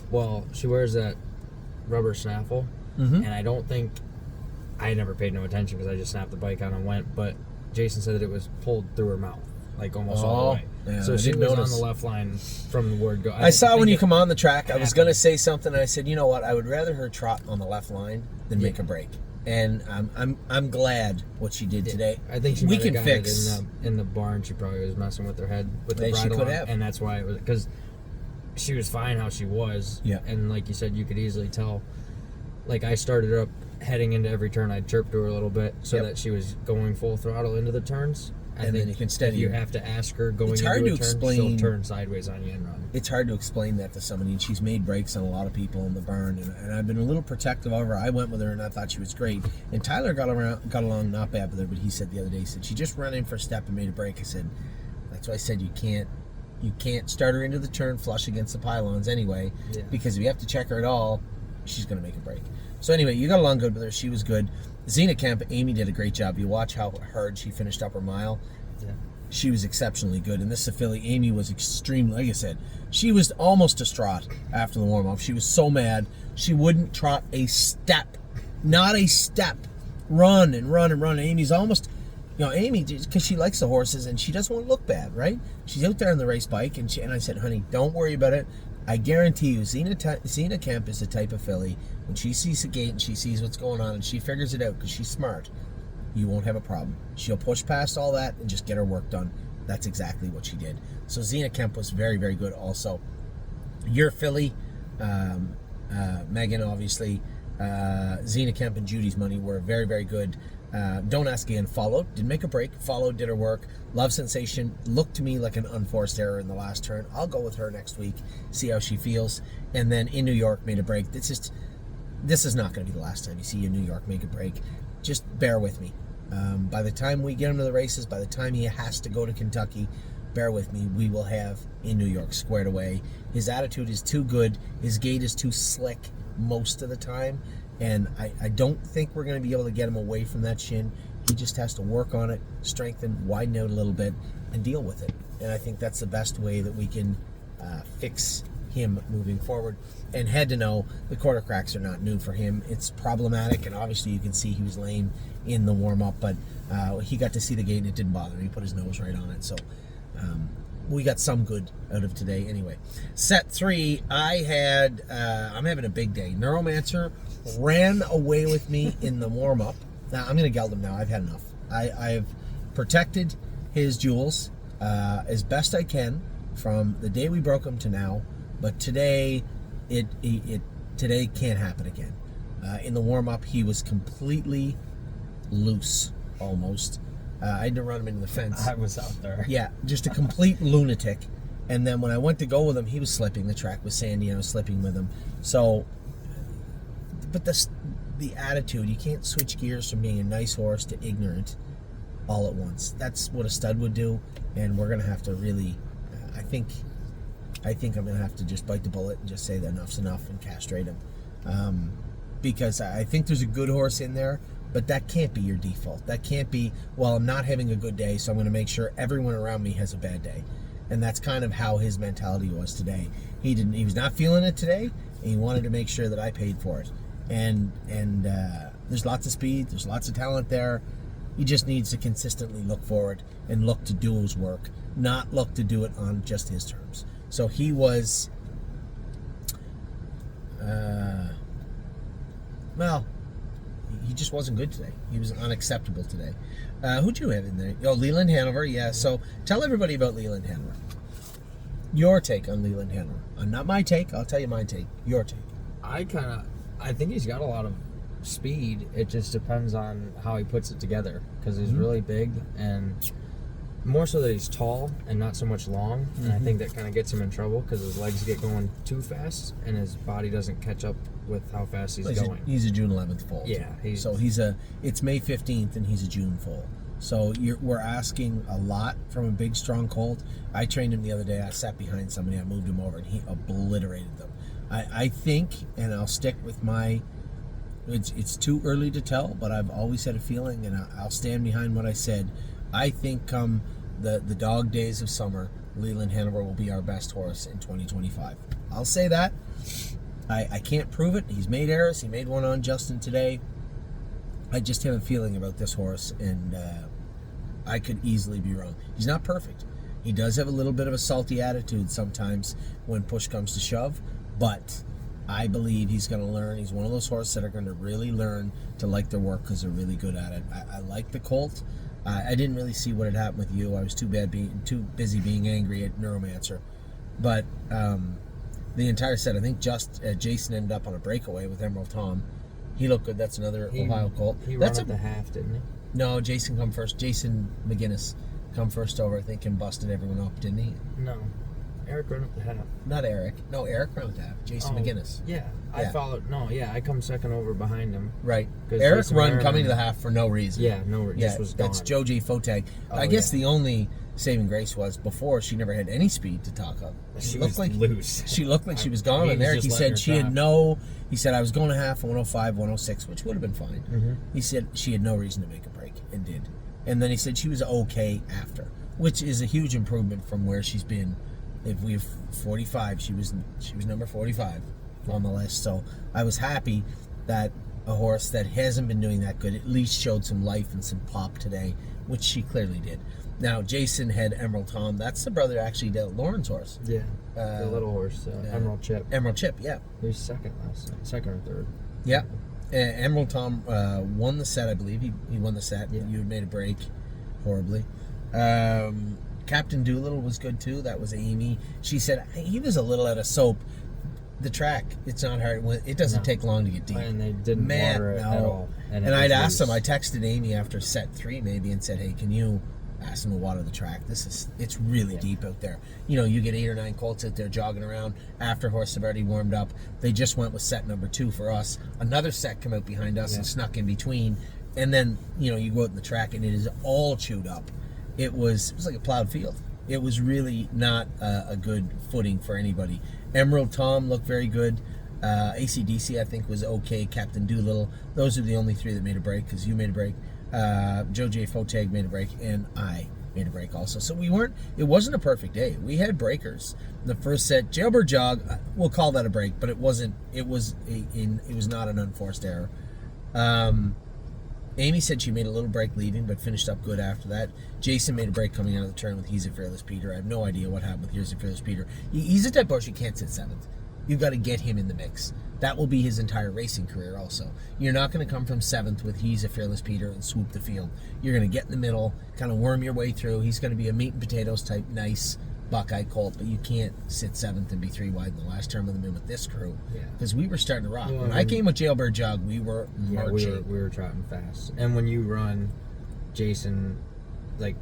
Speaker 3: Well, she wears that rubber snaffle, and I don't think, I never paid no attention because I just snapped the bike on and went, but Jason said that it was pulled through her mouth, like almost all the way.
Speaker 1: Yeah,
Speaker 3: so she was on the left line from the word go.
Speaker 1: I saw when you come on the track, I was going to say something, and I said, you know what, I would rather her trot on the left line than make a break. And I'm glad what she did today.
Speaker 3: I think she
Speaker 1: we
Speaker 3: might have
Speaker 1: can
Speaker 3: got
Speaker 1: fix
Speaker 3: it in the barn. She probably was messing with her head with the
Speaker 1: She
Speaker 3: bridle
Speaker 1: could
Speaker 3: on,
Speaker 1: have.
Speaker 3: and that's why it was, because she was fine how she was.
Speaker 1: Yeah.
Speaker 3: And like you said, you could easily tell. Like, I started her up heading into every turn. I chirped to her a little bit so that she was going full throttle into the turns.
Speaker 1: And then you can steady
Speaker 3: you
Speaker 1: her.
Speaker 3: have to ask her going
Speaker 1: It's
Speaker 3: into
Speaker 1: hard
Speaker 3: a
Speaker 1: to
Speaker 3: turn,
Speaker 1: explain.
Speaker 3: she'll turn sideways on you and run.
Speaker 1: It's hard to explain that to somebody, and she's made breaks on a lot of people in the barn, and I've been a little protective of her. I went with her, and I thought she was great. And Tyler got along not bad with her, but he said the other day, he said, she just ran in for a step and made a break. I said, that's why I said you can't start her into the turn flush against the pylons anyway, because if you have to check her at all, she's going to make a break. So anyway, you got along good with her. She was good. Xena Kemp, Amy did a great job. You watch how hard she finished up her mile.
Speaker 3: Yeah.
Speaker 1: She was exceptionally good. And this filly, Amy, was extremely, like I said, she was almost distraught after the warm-up. She was so mad. She wouldn't trot a step. Not a step. Run and run and run. Amy's almost, Amy, because she likes the horses and she doesn't want to look bad, right? She's out there on the race bike, and I said, honey, don't worry about it. I guarantee you, Xena Kemp is the type of filly, when she sees the gate and she sees what's going on and she figures it out because she's smart, you won't have a problem. She'll push past all that and just get her work done. That's exactly what she did. So Xena Kemp was very, very good also. Your filly, Megan, obviously, Xena Kemp and Judy's Money were very, very good. Don't Ask Again followed, didn't make a break, followed, did her work. Love Sensation looked to me like an unforced error in the last turn. I'll go with her next week, see how she feels. And then in New York, made a break. This is not going to be the last time you see in New York make a break. Just bear with me. By the time we get him to the races, by the time he has to go to Kentucky, bear with me, we will have in New York squared away. His attitude is too good. His gait is too slick most of the time. And I don't think we're going to be able to get him away from that shin. He just has to work on it, strengthen, widen out a little bit, and deal with it. And I think that's the best way that we can fix him moving forward. And Head to know, the quarter cracks are not new for him. It's problematic, and obviously you can see he was lame in the warm-up, but he got to see the gate and it didn't bother him. He put his nose right on it. So we got some good out of today anyway. Set 3, I'm having a big day. Neuromancer ran away with me in the warm-up. Now, I'm going to geld him now. I've had enough. I've protected his jewels as best I can from the day we broke him to now, but today, today can't happen again. In the warm-up, he was completely loose, almost. I had to run him into the fence.
Speaker 3: I was out there.
Speaker 1: Yeah, just a complete lunatic. And then when I went to go with him, he was slipping. The track was sandy, and I was slipping with him. So, but the attitude, you can't switch gears from being a nice horse to ignorant all at once. That's what a stud would do, and we're going to have to really, I think I'm going to have to just bite the bullet and just say that enough's enough and castrate him. Because I think there's a good horse in there, but that can't be your default. That can't be, well, I'm not having a good day, so I'm going to make sure everyone around me has a bad day. And that's kind of how his mentality was today. He was not feeling it today, and he wanted to make sure that I paid for it. And there's lots of speed, there's lots of talent there. He just needs to consistently look forward and look to do his work, not look to do it on just his terms. So he was, he just wasn't good today. He was unacceptable today. Who'd you have in there? Oh, Leland Hanover, yeah. So tell everybody about Leland Hanover. Your take on Leland Hanover. Not my take, I'll tell you my take. Your take.
Speaker 3: I think he's got a lot of speed. It just depends on how he puts it together, because he's really big, and more so that he's tall and not so much long. And I think that kind of gets him in trouble because his legs get going too fast and his body doesn't catch up with how fast he's going.
Speaker 1: He's a June 11th foal.
Speaker 3: Yeah.
Speaker 1: It's May 15th and he's a June foal. So we're asking a lot from a big, strong colt. I trained him the other day. I sat behind somebody. I moved him over and he obliterated them. I think, and I'll stick with my, it's too early to tell, but I've always had a feeling, and I'll stand behind what I said. I think come the dog days of summer, Leland Hanover will be our best horse in 2025. I'll say that. I can't prove it. He's made errors. He made one on Justin today. I just have a feeling about this horse, and I could easily be wrong. He's not perfect. He does have a little bit of a salty attitude sometimes when push comes to shove, but I believe he's going to learn. He's one of those horses that are going to really learn to like their work because they're really good at it. I like the colt. I didn't really see what had happened with you. I was too busy being angry at Neuromancer. But the entire set, I think Jason ended up on a breakaway with Emerald Tom. He looked good. That's another Ohio colt.
Speaker 3: He ran up the half, didn't he?
Speaker 1: No, Jason come first. Jason McGinnis come first over, I think, and busted everyone up, didn't he?
Speaker 3: No. Eric ran up the half.
Speaker 1: Not Eric. No, Eric ran up the half. Jason McGinnis.
Speaker 3: Yeah. I followed. No, yeah. I come second over behind him.
Speaker 1: Right. Eric
Speaker 3: Jason
Speaker 1: run coming to the half for no reason.
Speaker 3: Yeah, no reason.
Speaker 1: Yeah,
Speaker 3: was
Speaker 1: that's
Speaker 3: gone.
Speaker 1: Joe J. Fotag. I guess the only saving grace was before she never had any speed to talk of.
Speaker 3: She looked like loose.
Speaker 1: She looked like she was gone. And Eric, he said she had no. He said I was going to half 105, 106, which would have been fine.
Speaker 3: Mm-hmm.
Speaker 1: He said she had no reason to make a break and did. And then he said she was okay after, which is a huge improvement from where she's been. If we have 45, she was number 45 on the list. So I was happy that a horse that hasn't been doing that good at least showed some life and some pop today, which she clearly did. Now Jason had Emerald Tom. That's the brother actually to Lauren's horse.
Speaker 3: Yeah, the little horse, Emerald Chip.
Speaker 1: Emerald Chip, yeah.
Speaker 3: He was second last night, second or third.
Speaker 1: Yeah. Emerald Tom won the set, I believe. He won the set.
Speaker 3: Yeah.
Speaker 1: You had made a break horribly. Captain Doolittle was good too. That was Amy. She said he was a little out of soap. The track, it's not hard. It doesn't take long to get deep.
Speaker 3: And they didn't water it at all.
Speaker 1: And I'd asked him. I texted Amy after set 3 maybe and said, "Hey, can you ask him to water the track? It's really deep out there. You know, you get 8 or 9 colts out there jogging around after horses have already warmed up. They just went with set number 2 for us. Another set came out behind us and snuck in between. And then, you know, you go out in the track and it is all chewed up. It was like a plowed field. It was really not a good footing for anybody. Emerald Tom looked very good. AC/DC, I think, was okay. Captain Doolittle. Those are the only 3 that made a break because you made a break. Joe J. Fotag made a break, and I made a break also. So it wasn't a perfect day. We had breakers. The first set, Jailbird Jog, we'll call that a break, but it wasn't. It was not an unforced error. Amy said she made a little break leaving, but finished up good after that. Jason made a break coming out of the turn with He's a Fearless Peter. I have no idea what happened with He's a Fearless Peter. He's a type of horse you can't sit 7th. You've got to get him in the mix. That will be his entire racing career also. You're not going to come from 7th with He's a Fearless Peter and swoop the field. You're going to get in the middle, kind of worm your way through. He's going to be a meat and potatoes type nice Buckeye colt, but you can't sit 7th and be 3 wide in the last term with him in with this crew. Because we were starting to rock.
Speaker 3: Well,
Speaker 1: when I came with Jailbird Jog, we were marching.
Speaker 3: We were trotting fast. And when you run, Jason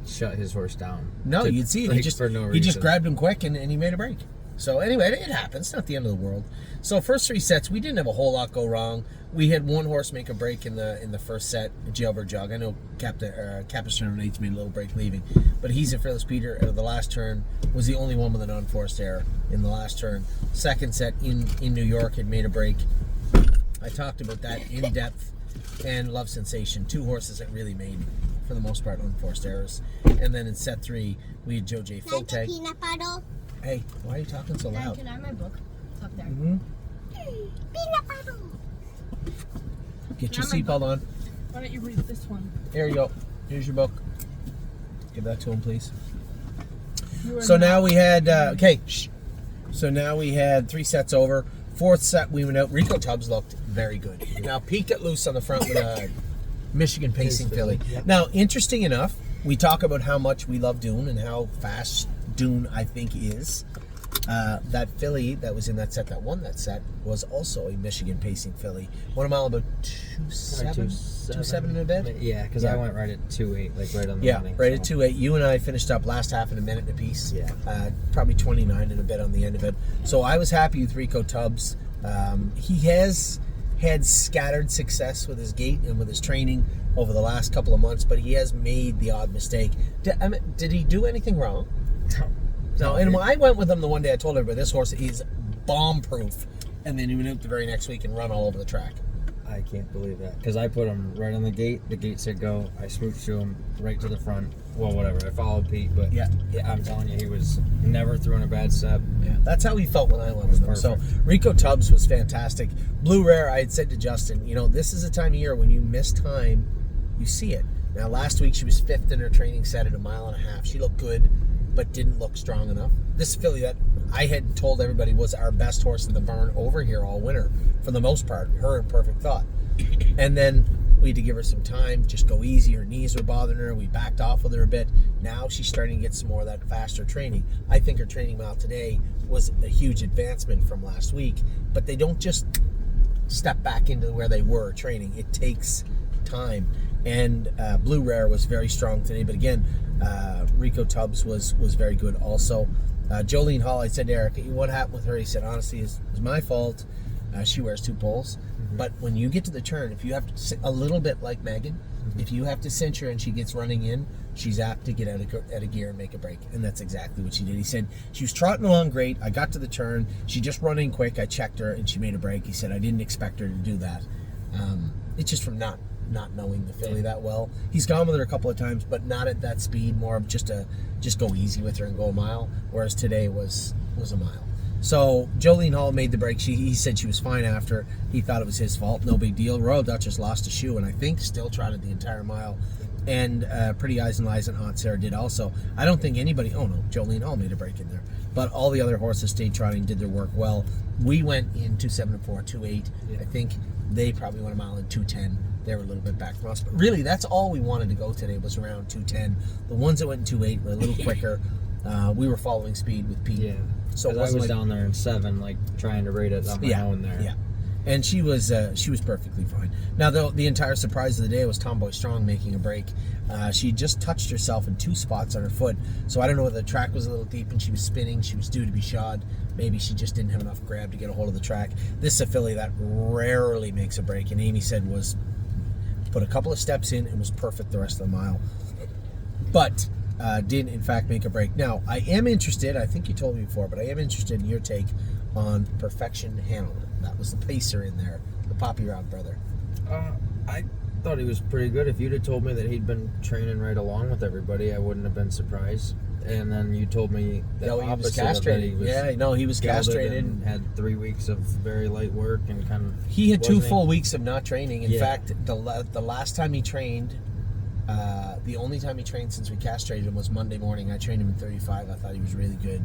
Speaker 3: shut his horse down.
Speaker 1: No, you'd see it. He just grabbed him quick and he made a break. So anyway, it happens. It's not the end of the world. So first 3 sets, we didn't have a whole lot go wrong. We had one horse make a break in the first set, Jailbird Jog. I know Capistrano Nate's made a little break leaving, but He's a Fearless Peter out of the last turn was the only one with an unforced error in the last turn. Second set in New York had made a break. I talked about that in depth. And Love Sensation, 2 horses that really made, for the most part, unforced errors. And then in set 3, we had Joe J. Fotag.
Speaker 4: Peanut butter.
Speaker 1: Hey, why are you talking so loud?
Speaker 4: Can I have my book? It's up there.
Speaker 1: Mm-hmm.
Speaker 4: Peanut butter.
Speaker 1: Get your seatbelt on.
Speaker 2: Why don't you read this one?
Speaker 1: Here you go. Here's your book. Give that to him, please. So now we had, So now we had 3 sets over. 4th set, we went out. Rico Tubbs looked very good. Now, peaked it loose on the front with a Michigan pacing filly.
Speaker 3: Yep.
Speaker 1: Now, interesting enough, we talk about how much we love Dune and how fast Dune, I think, is. That filly that was in that set that won that set was also a Michigan pacing filly. Won a mile about 2.7 in a bit.
Speaker 3: Yeah, because I went right at 2.8, right on the running.
Speaker 1: Right at 2.8. You and I finished up last half in a minute apiece.
Speaker 3: Yeah.
Speaker 1: Probably 29 and a bit on the end of it. So I was happy with Rico Tubbs. He has had scattered success with his gait and with his training over the last couple of months, but he has made the odd mistake. Did he do anything wrong? No, and when I went with him the one day, I told everybody this horse is bomb-proof, and then he went out the very next week and run all over the track.
Speaker 3: I can't believe that. Because I put him right on the gate. The gate said go. I smooched to him right to the front. Well, whatever. I followed Pete, but
Speaker 1: Yeah.
Speaker 3: I'm telling you, he was never throwing a bad step.
Speaker 1: Yeah, that's how he felt when I went with him. So Rico Tubbs was fantastic. Blue Rare, I had said to Justin, this is a time of year when you miss time, you see it. Now, last week she was 5th in her training set at 1.5 miles. She looked good, but didn't look strong enough. This filly that I had told everybody was our best horse in the barn over here all winter, for the most part, her and Perfect Thought. And then we had to give her some time, just go easy. Her knees were bothering her. We backed off with her a bit. Now she's starting to get some more of that faster training. I think her training mile today was a huge advancement from last week, but they don't just step back into where they were training. It takes time. And Blue Rare was very strong today, but again, Rico Tubbs was very good also. Jolene Hall, I said to Eric, what happened with her? He said, honestly, it's my fault. She wears 2 poles. But when you get to the turn, if you have to, a little bit like Megan, if you have to cinch her and she gets running in, she's apt to get out of gear and make a break. And that's exactly what she did. He said, she was trotting along great. I got to the turn. She just running quick. I checked her and she made a break. He said, I didn't expect her to do that. It's just from not knowing the filly that well. He's gone with her a couple of times, but not at that speed, more of just go easy with her and go a mile, whereas today was a mile. So Jolene Hall made the break. He said she was fine after. He thought it was his fault. No big deal. Royal Duchess lost a shoe and I think still trotted the entire mile. And Pretty Eyes and Lies and Aunt Sarah did also. I don't think anybody, Jolene Hall made a break in there. But all the other horses stayed trotting, did their work well. We went in 2.7 and 4, 2.8. Yeah. I think they probably went a mile in 2.10. They were a little bit back from us. But really, that's all we wanted to go today was around 2.10. The ones that went in 2.8 were a little quicker. We were following speed with Pete.
Speaker 3: Yeah.
Speaker 1: So
Speaker 3: I was down there in 7, like trying to rate it on my own there.
Speaker 1: Yeah. And she was perfectly fine. Now, the entire surprise of the day was Tomboy Strong making a break. She just touched herself in 2 spots on her foot. So I don't know whether the track was a little deep and she was spinning. She was due to be shod. Maybe she just didn't have enough grab to get a hold of the track. This is a filly that rarely makes a break. And Amy said was put a couple of steps in and was perfect the rest of the mile. But did in fact make a break. Now, I am interested, I think you told me before, but I am interested in your take on Perfection Hanover. That was the pacer in there, the Poppy Rod brother.
Speaker 3: I thought he was pretty good. If you'd have told me that he'd been training right along with everybody, I wouldn't have been surprised. And then you told me that
Speaker 1: he was castrated. He was castrated
Speaker 3: and had 3 weeks of very light work and kind of.
Speaker 1: He had 2 full weeks of not training. In fact, the last time he trained, the only time he trained since we castrated him was Monday morning. I trained him in 35. I thought he was really good.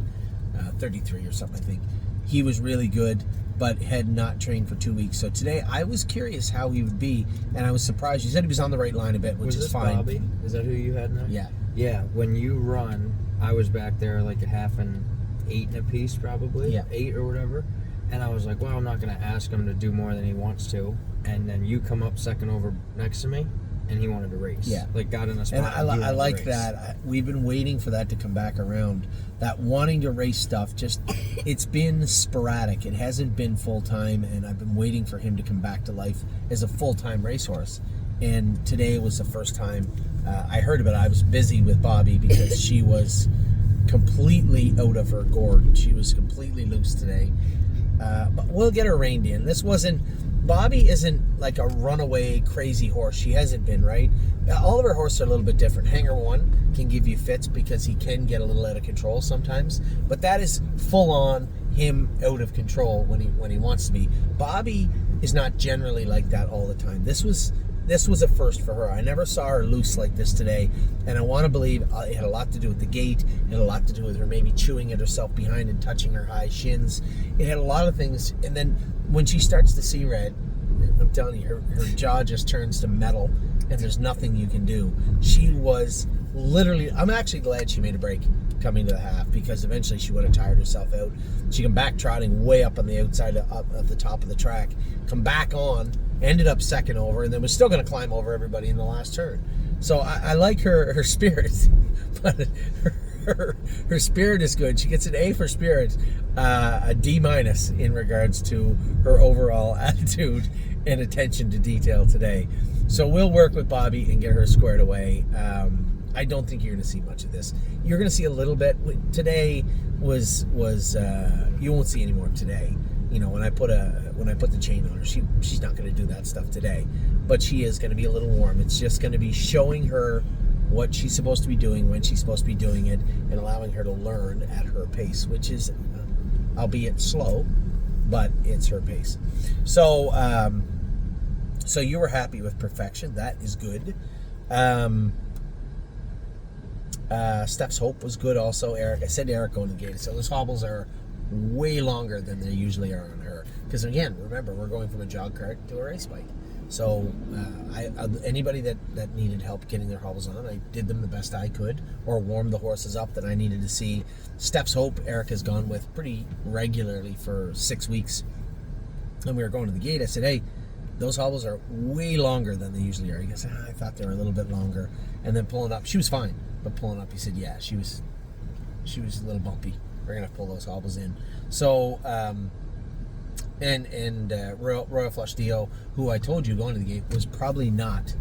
Speaker 1: 33 or something, I think. He was really good, but had not trained for 2 weeks. So today, I was curious how he would be, and I was surprised. You said he was on the right line a bit, which is fine.
Speaker 3: Bobby? Is that who you had now?
Speaker 1: Yeah.
Speaker 3: Yeah, when you run, I was back there like a half and 8 and a piece probably.
Speaker 1: Yeah.
Speaker 3: 8 or whatever. And I was like, well, I'm not going to ask him to do more than he wants to. And then you come up second over next to me, and he wanted to race.
Speaker 1: Yeah.
Speaker 3: Like, got in a spot.
Speaker 1: And I like that. We've been waiting for that to come back around. That wanting to race stuff, it's been sporadic. It hasn't been full-time, and I've been waiting for him to come back to life as a full-time racehorse. And today was the first time I heard about it. I was busy with Bobby because she was completely out of her gourd. She was completely loose today. But we'll get her reined in. Bobby isn't like a runaway crazy horse. She hasn't been, right? All of her horses are a little bit different. Hanger 1 can give you fits because he can get a little out of control sometimes. But that is full on him out of control when he wants to be. Bobby is not generally like that all the time. This was a first for her. I never saw her loose like this today, and I want to believe it had a lot to do with the gait. It had a lot to do with her maybe chewing at herself behind and touching her high shins. It had a lot of things, and then when she starts to see red, I'm telling you, her jaw just turns to metal, and there's nothing you can do. She was literally, I'm actually glad she made a break coming to the half, because eventually she would have tired herself out. She come back trotting way up on the outside, up at the top of the track, come back on, ended up second over, and then was still going to climb over everybody in the last turn. So I like her spirit, but her spirit is good. She gets an A for spirit, a D- in regards to her overall attitude and attention to detail today. So we'll work with Bobby and get her squared away. I don't think you're going to see much of this. You're going to see a little bit. Today was you won't see any more today. when I put the chain on her, she's not going to do that stuff today, but she is going to be a little warm. It's just going to be showing her what she's supposed to be doing, when she's supposed to be doing it, and allowing her to learn at her pace, which is, albeit slow, but it's her pace. So so you were happy with perfection. That is good. Steph's Hope was good also. Eric, I said to Eric going to the gate, so those hobbles are way longer than they usually are on her, because again, remember, we're going from a jog cart to a race bike. So anybody that needed help getting their hobbles on, I did them the best I could, or warmed the horses up that I needed to see. Steph's Hope, Eric has gone with pretty regularly for 6 weeks. And we were going to the gate. I said, hey, those hobbles are way longer than they usually are. He goes, I thought they were a little bit longer. And then pulling up, she was fine, but pulling up, he said, yeah, she was a little bumpy. We're gonna pull those hobbles in. So Royal Flush Dio, who I told you going to the gate was probably not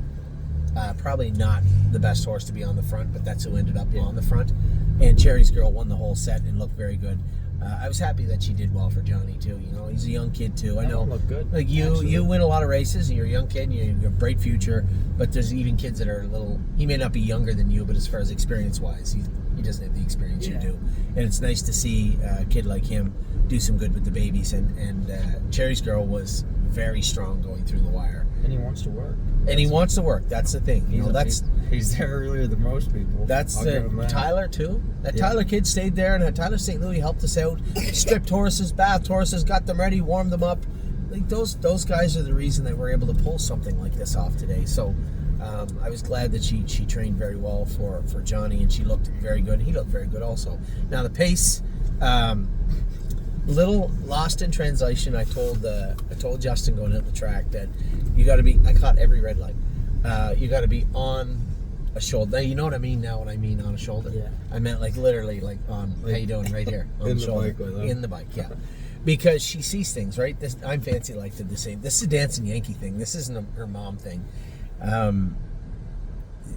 Speaker 1: the best horse to be on the front, but that's who ended up on the front. And Cherry's Girl won the whole set and looked very good. I was happy that she did well for Johnny too. He's a young kid too. I know.
Speaker 3: Look good.
Speaker 1: Like you win a lot of races, and you're a young kid, and you have a bright future. But there's even kids that are a little. He may not be younger than you, but as far as experience wise, he doesn't have the experience you do. And it's nice to see a kid like him do some good with the babies. And Cherry's Girl was very strong going through the wire.
Speaker 3: And he wants to work.
Speaker 1: He wants to work. That's the thing.
Speaker 3: He's there earlier than most people.
Speaker 1: That's Tyler too. Tyler kid stayed there, and Tyler St. Louis helped us out. Stripped horses, bathed horses, got them ready, warmed them up. Like those guys are the reason that we're able to pull something like this off today. So I was glad that she trained very well for Johnny, and she looked very good. He looked very good also. Now the pace, little lost in translation. I told Justin going out the track that you got to be. I caught every red light. You got to be on a shoulder. Now, you know what I mean now when I mean on a shoulder? Yeah. I meant like literally like on, how you doing, right here. On
Speaker 3: in
Speaker 1: the shoulder.
Speaker 3: Bike with
Speaker 1: in the bike, yeah. Because she sees things, right? I'm Fancy like did the same. This is a dancing Yankee thing. This isn't her mom thing.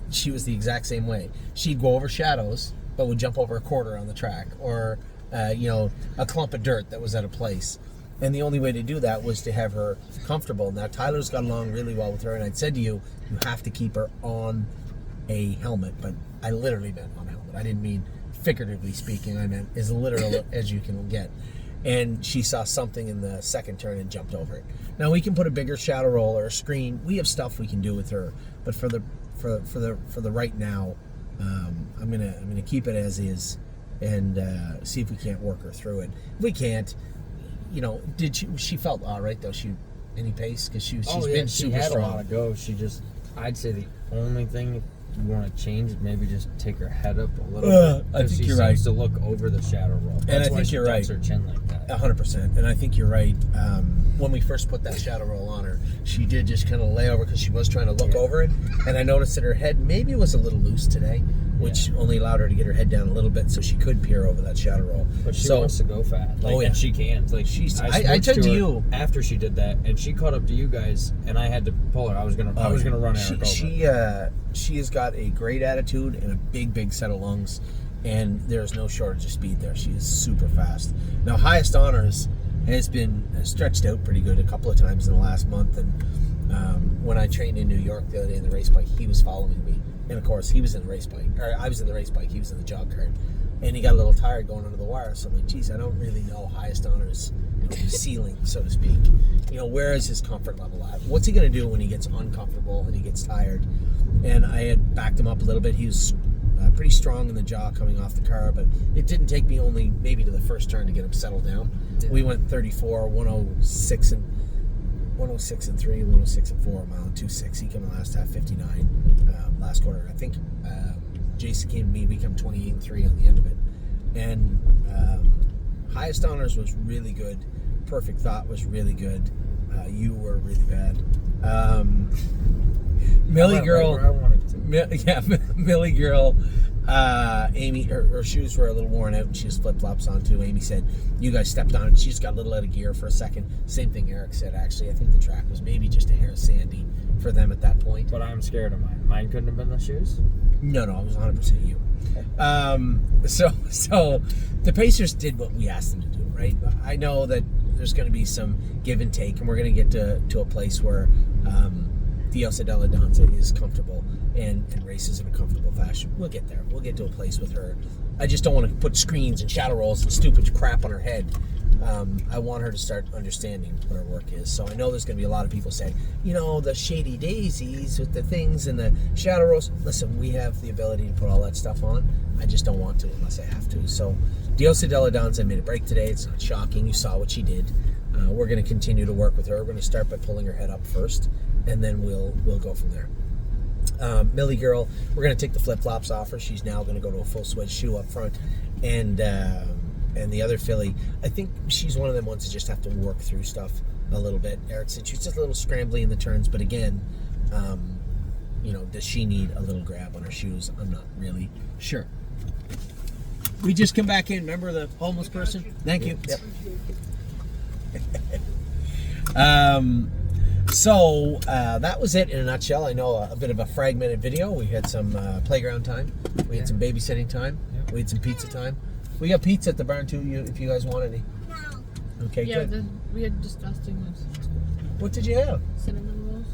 Speaker 1: She was the exact same way. She'd go over shadows, but would jump over a quarter on the track, or a clump of dirt that was at a place. And the only way to do that was to have her comfortable. Now, Tyler's got along really well with her, and I'd said to you, you have to keep her on a helmet, but I literally meant on a helmet. I didn't mean figuratively speaking. I meant as literal as you can get. And she saw something in the second turn and jumped over it. Now, we can put a bigger shadow roll or a screen. We have stuff we can do with her, but for the right now, I'm gonna keep it as is and see if we can't work her through it. If we can't, she felt all right though. Any pace, because she's been super
Speaker 3: had
Speaker 1: strong.
Speaker 3: A lot of go. I'd say the only thing you want to change is maybe just take her head up a little bit.
Speaker 1: I think you're right.
Speaker 3: She seems to look over the shadow roll.
Speaker 1: And I think you're right.
Speaker 3: Her chin like that.
Speaker 1: 100%. And I think you're right. When we first put that shadow roll on her, she did just kind of lay over because she was trying to look over it. And I noticed that her head maybe was a little loose today, which only allowed her to get her head down a little bit so she could peer over that shadow roll.
Speaker 3: But she wants to go fast. And she can. Like
Speaker 1: I said to you
Speaker 3: after she did that, and she caught up to you guys, and I had to pull her. I was gonna run Eric over.
Speaker 1: She has got a great attitude and a big set of lungs, and there's no shortage of speed there. She is super fast. Now, Highest Honors has been stretched out pretty good a couple of times in the last month, and when I trained in New York the other day in the race bike, he was following me, and of course he was in the race bike, or I was in the race bike, he was in the jog cart, and he got a little tired going under the wire. So I'm like, geez, I don't really know Highest Honors ceiling, so to speak. Where is his comfort level at? What's he going to do when he gets uncomfortable and he gets tired? And I had backed him up a little bit. He was pretty strong in the jaw coming off the car, but it didn't take me only maybe to the first turn to get him settled down. Yeah. We went 34, 106 and 3, 106 and 4, mile and 2.6. He came in the last half 59 last quarter. I think Jason came to me. We come 28 and 3 on the end of it. And Highest Honors was really good. Perfect Thought was really good. You were really bad. Millie Girl, Millie Girl, Amy, her shoes were a little worn out and she has flip-flops on too. Amy said, you guys stepped on it. She just got a little out of gear for a second. Same thing Eric said, actually. I think the track was maybe just a hair sandy for them at that point.
Speaker 3: But I'm scared of mine. Mine couldn't have been the shoes?
Speaker 1: No, it was 100% you. So the Pacers did what we asked them to do, right? I know that there's going to be some give and take, and we're going to get to a place where Diosa della Danza is comfortable and races in a comfortable fashion. We'll get there. We'll get to a place with her. I just don't want to put screens and shadow rolls and stupid crap on her head. I want her to start understanding what her work is. So I know there's going to be a lot of people saying, the shady daisies with the things and the shadow rolls. Listen, we have the ability to put all that stuff on. I just don't want to unless I have to. So Diosa della Danza made a break today. It's not shocking. You saw what she did. We're going to continue to work with her. We're going to start by pulling her head up first, and then we'll go from there. Millie girl, we're going to take the flip-flops off her. She's now going to go to a full swedge shoe up front. And the other filly, I think she's one of them ones that just have to work through stuff a little bit. Eric said she's just a little scrambly in the turns, but again, does she need a little grab on her shoes? I'm not really sure. We just come back in. Remember the homeless person? Thank you. Yep. So that was it in a nutshell. I know a bit of a fragmented video. We had some playground time. We had some babysitting time. We had some pizza time. We got pizza at the barn too, if you guys want any.
Speaker 4: No.
Speaker 1: Okay,
Speaker 2: Yeah,
Speaker 1: good.
Speaker 2: we had disgusting ones.
Speaker 1: What did you have?
Speaker 2: Cinnamon rolls?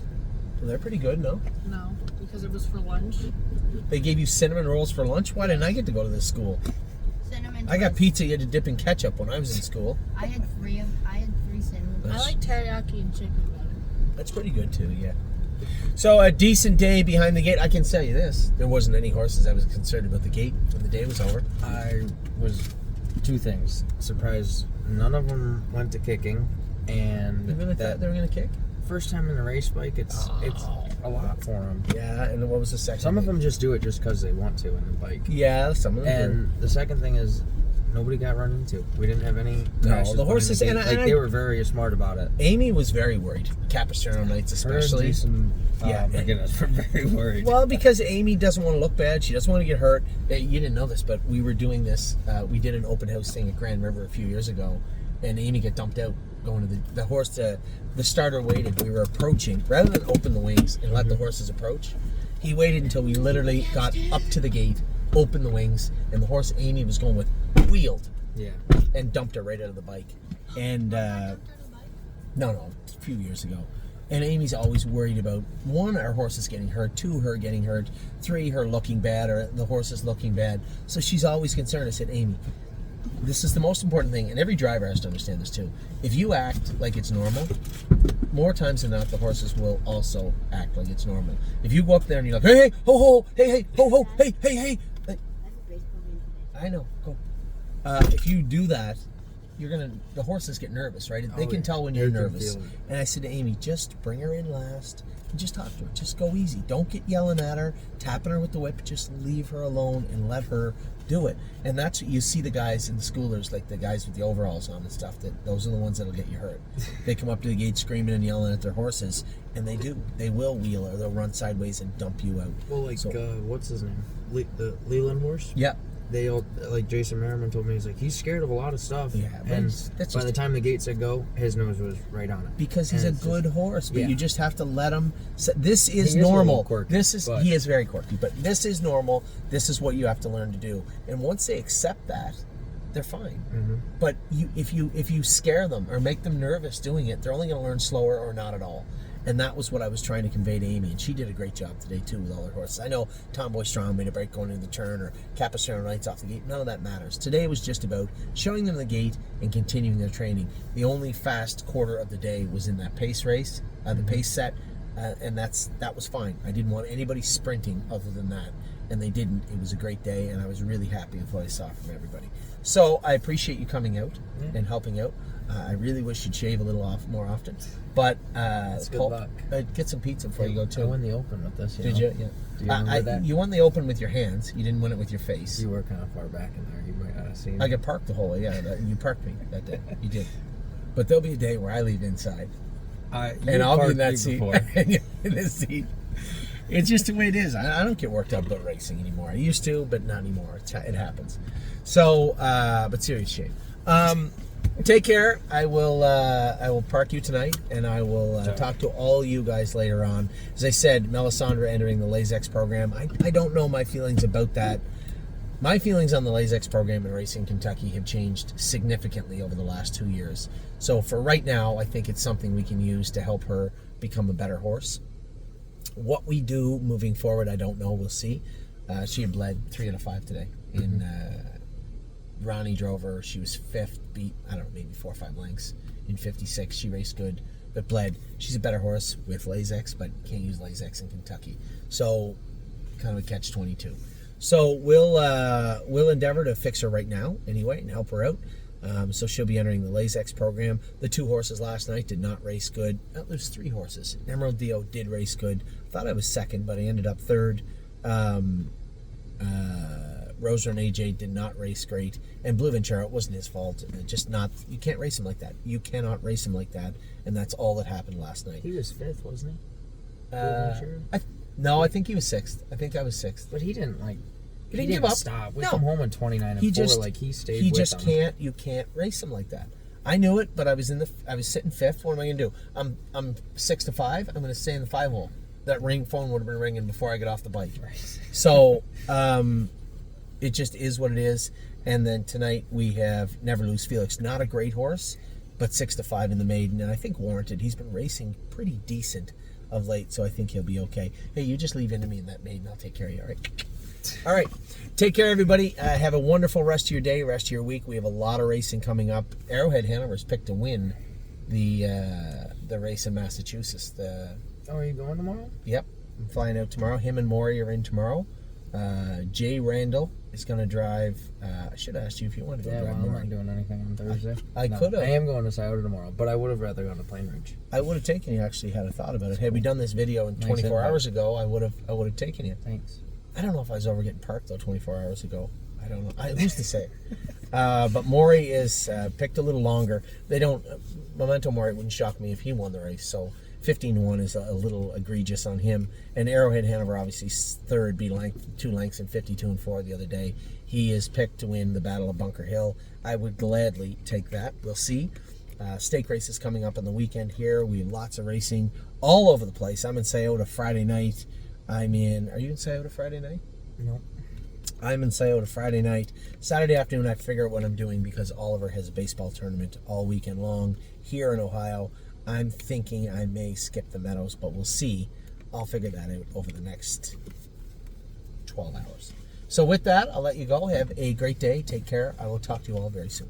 Speaker 1: Well, they're pretty good, no?
Speaker 2: No, because it was for lunch.
Speaker 1: They gave you cinnamon rolls for lunch? Why didn't I get to go to this school?
Speaker 4: Cinnamon.
Speaker 1: I got
Speaker 4: toast.
Speaker 1: pizza you had to dip in ketchup when I was in school.
Speaker 4: I had three cinnamon.
Speaker 2: I like teriyaki and chicken better.
Speaker 1: That's pretty good too, yeah. So a decent day behind the gate. I can tell you this: there wasn't any horses. I was concerned about the gate when the day was over.
Speaker 3: I was two things. Surprised none of them went to kicking, and
Speaker 1: You really thought they were going to kick?
Speaker 3: first time in a race bike, it's a lot for them.
Speaker 1: Yeah, and what was the second?
Speaker 3: Some of
Speaker 1: thing?
Speaker 3: them just do it just because they want to in the bike.
Speaker 1: Yeah, some of them.
Speaker 3: And the second thing is, nobody got run into. We didn't have any. crashes
Speaker 1: the horses-
Speaker 3: behind the gate.
Speaker 1: and I-
Speaker 3: they were very smart about it.
Speaker 1: Amy was very worried. Capistrano nights especially.
Speaker 3: Jason,
Speaker 1: Yeah.
Speaker 3: my goodness, we're very worried.
Speaker 1: Well, because Amy doesn't want to look bad. She doesn't want to get hurt. You didn't know this, but we were doing this. We did an open house thing at Grand River a few years ago, and Amy got dumped out going to the horse. The starter waited. We were approaching. Rather than open the wings and let the horses approach, he waited until we literally got up to the gate, opened the wings, and the horse Amy was going with wheeled
Speaker 3: Yeah.
Speaker 1: and dumped her right out of the bike. And no, a few years ago. And Amy's always worried about, one, our horse is getting hurt, two, her getting hurt, three, her looking bad, or the horse is looking bad. So she's always concerned. I said, Amy, this is the most important thing, and every driver has to understand this too. If you act like it's normal, more times than not, the horses will also act like it's normal. If you go up there and you're like, hey, hey, ho, ho, hey, hey, ho, ho, hey, hey, hey. I know, go. If you do that, the horses get nervous, right? They can tell when you're
Speaker 3: They can
Speaker 1: nervous.
Speaker 3: feel it.
Speaker 1: And I said to Amy, just bring her in last and just talk to her. Just go easy. Don't get yelling at her, tapping her with the whip. Just leave her alone and let her do it. And that's what you see the guys in the schoolers, like the guys with the overalls on and stuff, those are the ones that'll get you hurt. They come up to the gate screaming and yelling at their horses, and they do. They will wheel or they'll run sideways and dump you out.
Speaker 3: Well, like,
Speaker 1: So-
Speaker 3: what's his name? The Leland horse?
Speaker 1: Yeah.
Speaker 3: They all, like Jason Merriman told me, he's like, he's scared of a lot of stuff.
Speaker 1: Yeah, but
Speaker 3: and
Speaker 1: that's
Speaker 3: by
Speaker 1: just-
Speaker 3: the time the gate said go, his nose was right on it.
Speaker 1: Because he's a
Speaker 3: And it's
Speaker 1: good
Speaker 3: just-
Speaker 1: horse, but
Speaker 3: yeah.
Speaker 1: you just have to let him. This
Speaker 3: He
Speaker 1: is
Speaker 3: is a
Speaker 1: normal.
Speaker 3: little quirky, but-
Speaker 1: He is very quirky, but this is normal. This is what you have to learn to do. And once they accept that, they're fine.
Speaker 3: Mm-hmm.
Speaker 1: But if you scare them or make them nervous doing it, they're only going to learn slower or not at all. And that was what I was trying to convey to Amy, and she did a great job today too with all her horses. I know Tomboy Strong made a break going into the turn, or Capistrano Knights off the gate. None of that matters. Today was just about showing them the gate and continuing their training. The only fast quarter of the day was in that pace race, the pace set, and that was fine. I didn't want anybody sprinting other than that, and they didn't. It was a great day, and I was really happy with what I saw from everybody. So I appreciate you coming out and helping out. I really wish you'd shave a little more often. But
Speaker 3: good luck.
Speaker 1: Get some pizza before you go
Speaker 3: I
Speaker 1: too.
Speaker 3: won the Open with this.
Speaker 1: Did
Speaker 3: know?
Speaker 1: you? Yeah.
Speaker 3: Do you remember that?
Speaker 1: You won the Open with your hands. You didn't win it with your face.
Speaker 3: You were kind of far back in there. You might not have seen.
Speaker 1: I got parked the whole way. Yeah, you parked me that day. You did. But there'll be a day where I leave inside, and I'll be in that seat. And you're in this seat. It's just the way it is. I don't get worked up about racing anymore. I used to, but not anymore. It happens. So, but serious shape. Take care. I will park you tonight, and I will talk to all you guys later on. As I said, Melisandre entering the LASEX program. I don't know my feelings about that My feelings on the Lasix program in Racing Kentucky have changed significantly over the last 2 years. So for right now, I think it's something we can use to help her become a better horse. What we do moving forward, I don't know. We'll see. She had bled 3 out of 5 today. Ronnie drove her. She was 5th, beat, I don't know, maybe 4 or 5 lengths in 56. She raced good, but bled. She's a better horse with Lasix, but can't use Lasix in Kentucky. So kind of a catch-22. So we'll endeavor to fix her right now anyway and help her out. So she'll be entering the Lasix program. The 2 horses last night did not race good. Oh, there's 3 horses. Emerald Dio did race good. Thought I was 2nd, but I ended up 3rd. Roser and AJ did not race great. And Blue Ventura, it wasn't his fault. Just not, you can't race him like that. You cannot race him like that. And that's all that happened last night.
Speaker 3: He was 5th, wasn't he?
Speaker 1: No, I think he was 6th. I think I was 6th.
Speaker 3: But he didn't
Speaker 1: He didn't give up.
Speaker 3: Stop. We
Speaker 1: No.
Speaker 3: come home in 29 and 4. He stayed.
Speaker 1: He
Speaker 3: with
Speaker 1: just
Speaker 3: them.
Speaker 1: can't. You can't race him like that. I knew it, but I was sitting 5th. What am I gonna do? I'm 6 to 5. I'm gonna stay in the 5 hole. That phone would have been ringing before I got off the bike. So it just is what it is. And then tonight we have Never Lose Felix. Not a great horse, but 6 to 5 in the maiden, and I think warranted. He's been racing pretty decent of late, so I think he'll be okay. Hey, you just leave into me in that maiden. I'll take care of you. All right. All right. Take care, everybody. Have a wonderful rest of your day, rest of your week. We have a lot of racing coming up. Arrowhead Hanover's picked to win the race in Massachusetts.
Speaker 3: Are you going tomorrow?
Speaker 1: Yep. I'm flying out tomorrow. Him and Maury are in tomorrow. Jay Randall is going to drive. I should have asked you if you wanted to go drive
Speaker 3: I'm
Speaker 1: Maury.
Speaker 3: not doing anything on Thursday.
Speaker 1: I could have.
Speaker 3: I am going to Scioto tomorrow, but I would have rather gone to Plain Ridge.
Speaker 1: I would have taken you. Actually, had a thought about it. Had we done this video in 24 hours ago, I would have taken you.
Speaker 3: Thanks.
Speaker 1: I don't know if I was over getting parked though 24 hours ago. I don't know. Who's to say? But Maury is picked a little longer. They don't. Memento Mori wouldn't shock me if he won the race. So 15-1 is a little egregious on him. And Arrowhead Hanover obviously 3rd, beat 2 lengths in 52-4 the other day. He is picked to win the Battle of Bunker Hill. I would gladly take that. We'll see. Stake races coming up on the weekend here. We have lots of racing all over the place. I'm in Scioto Friday night. Are you in Scioto Friday night?
Speaker 3: No.
Speaker 1: I'm in Scioto Friday night. Saturday afternoon, I have to figure out what I'm doing because Oliver has a baseball tournament all weekend long here in Ohio. I'm thinking I may skip the Meadows, but we'll see. I'll figure that out over the next 12 hours. So with that, I'll let you go. Have a great day. Take care. I will talk to you all very soon.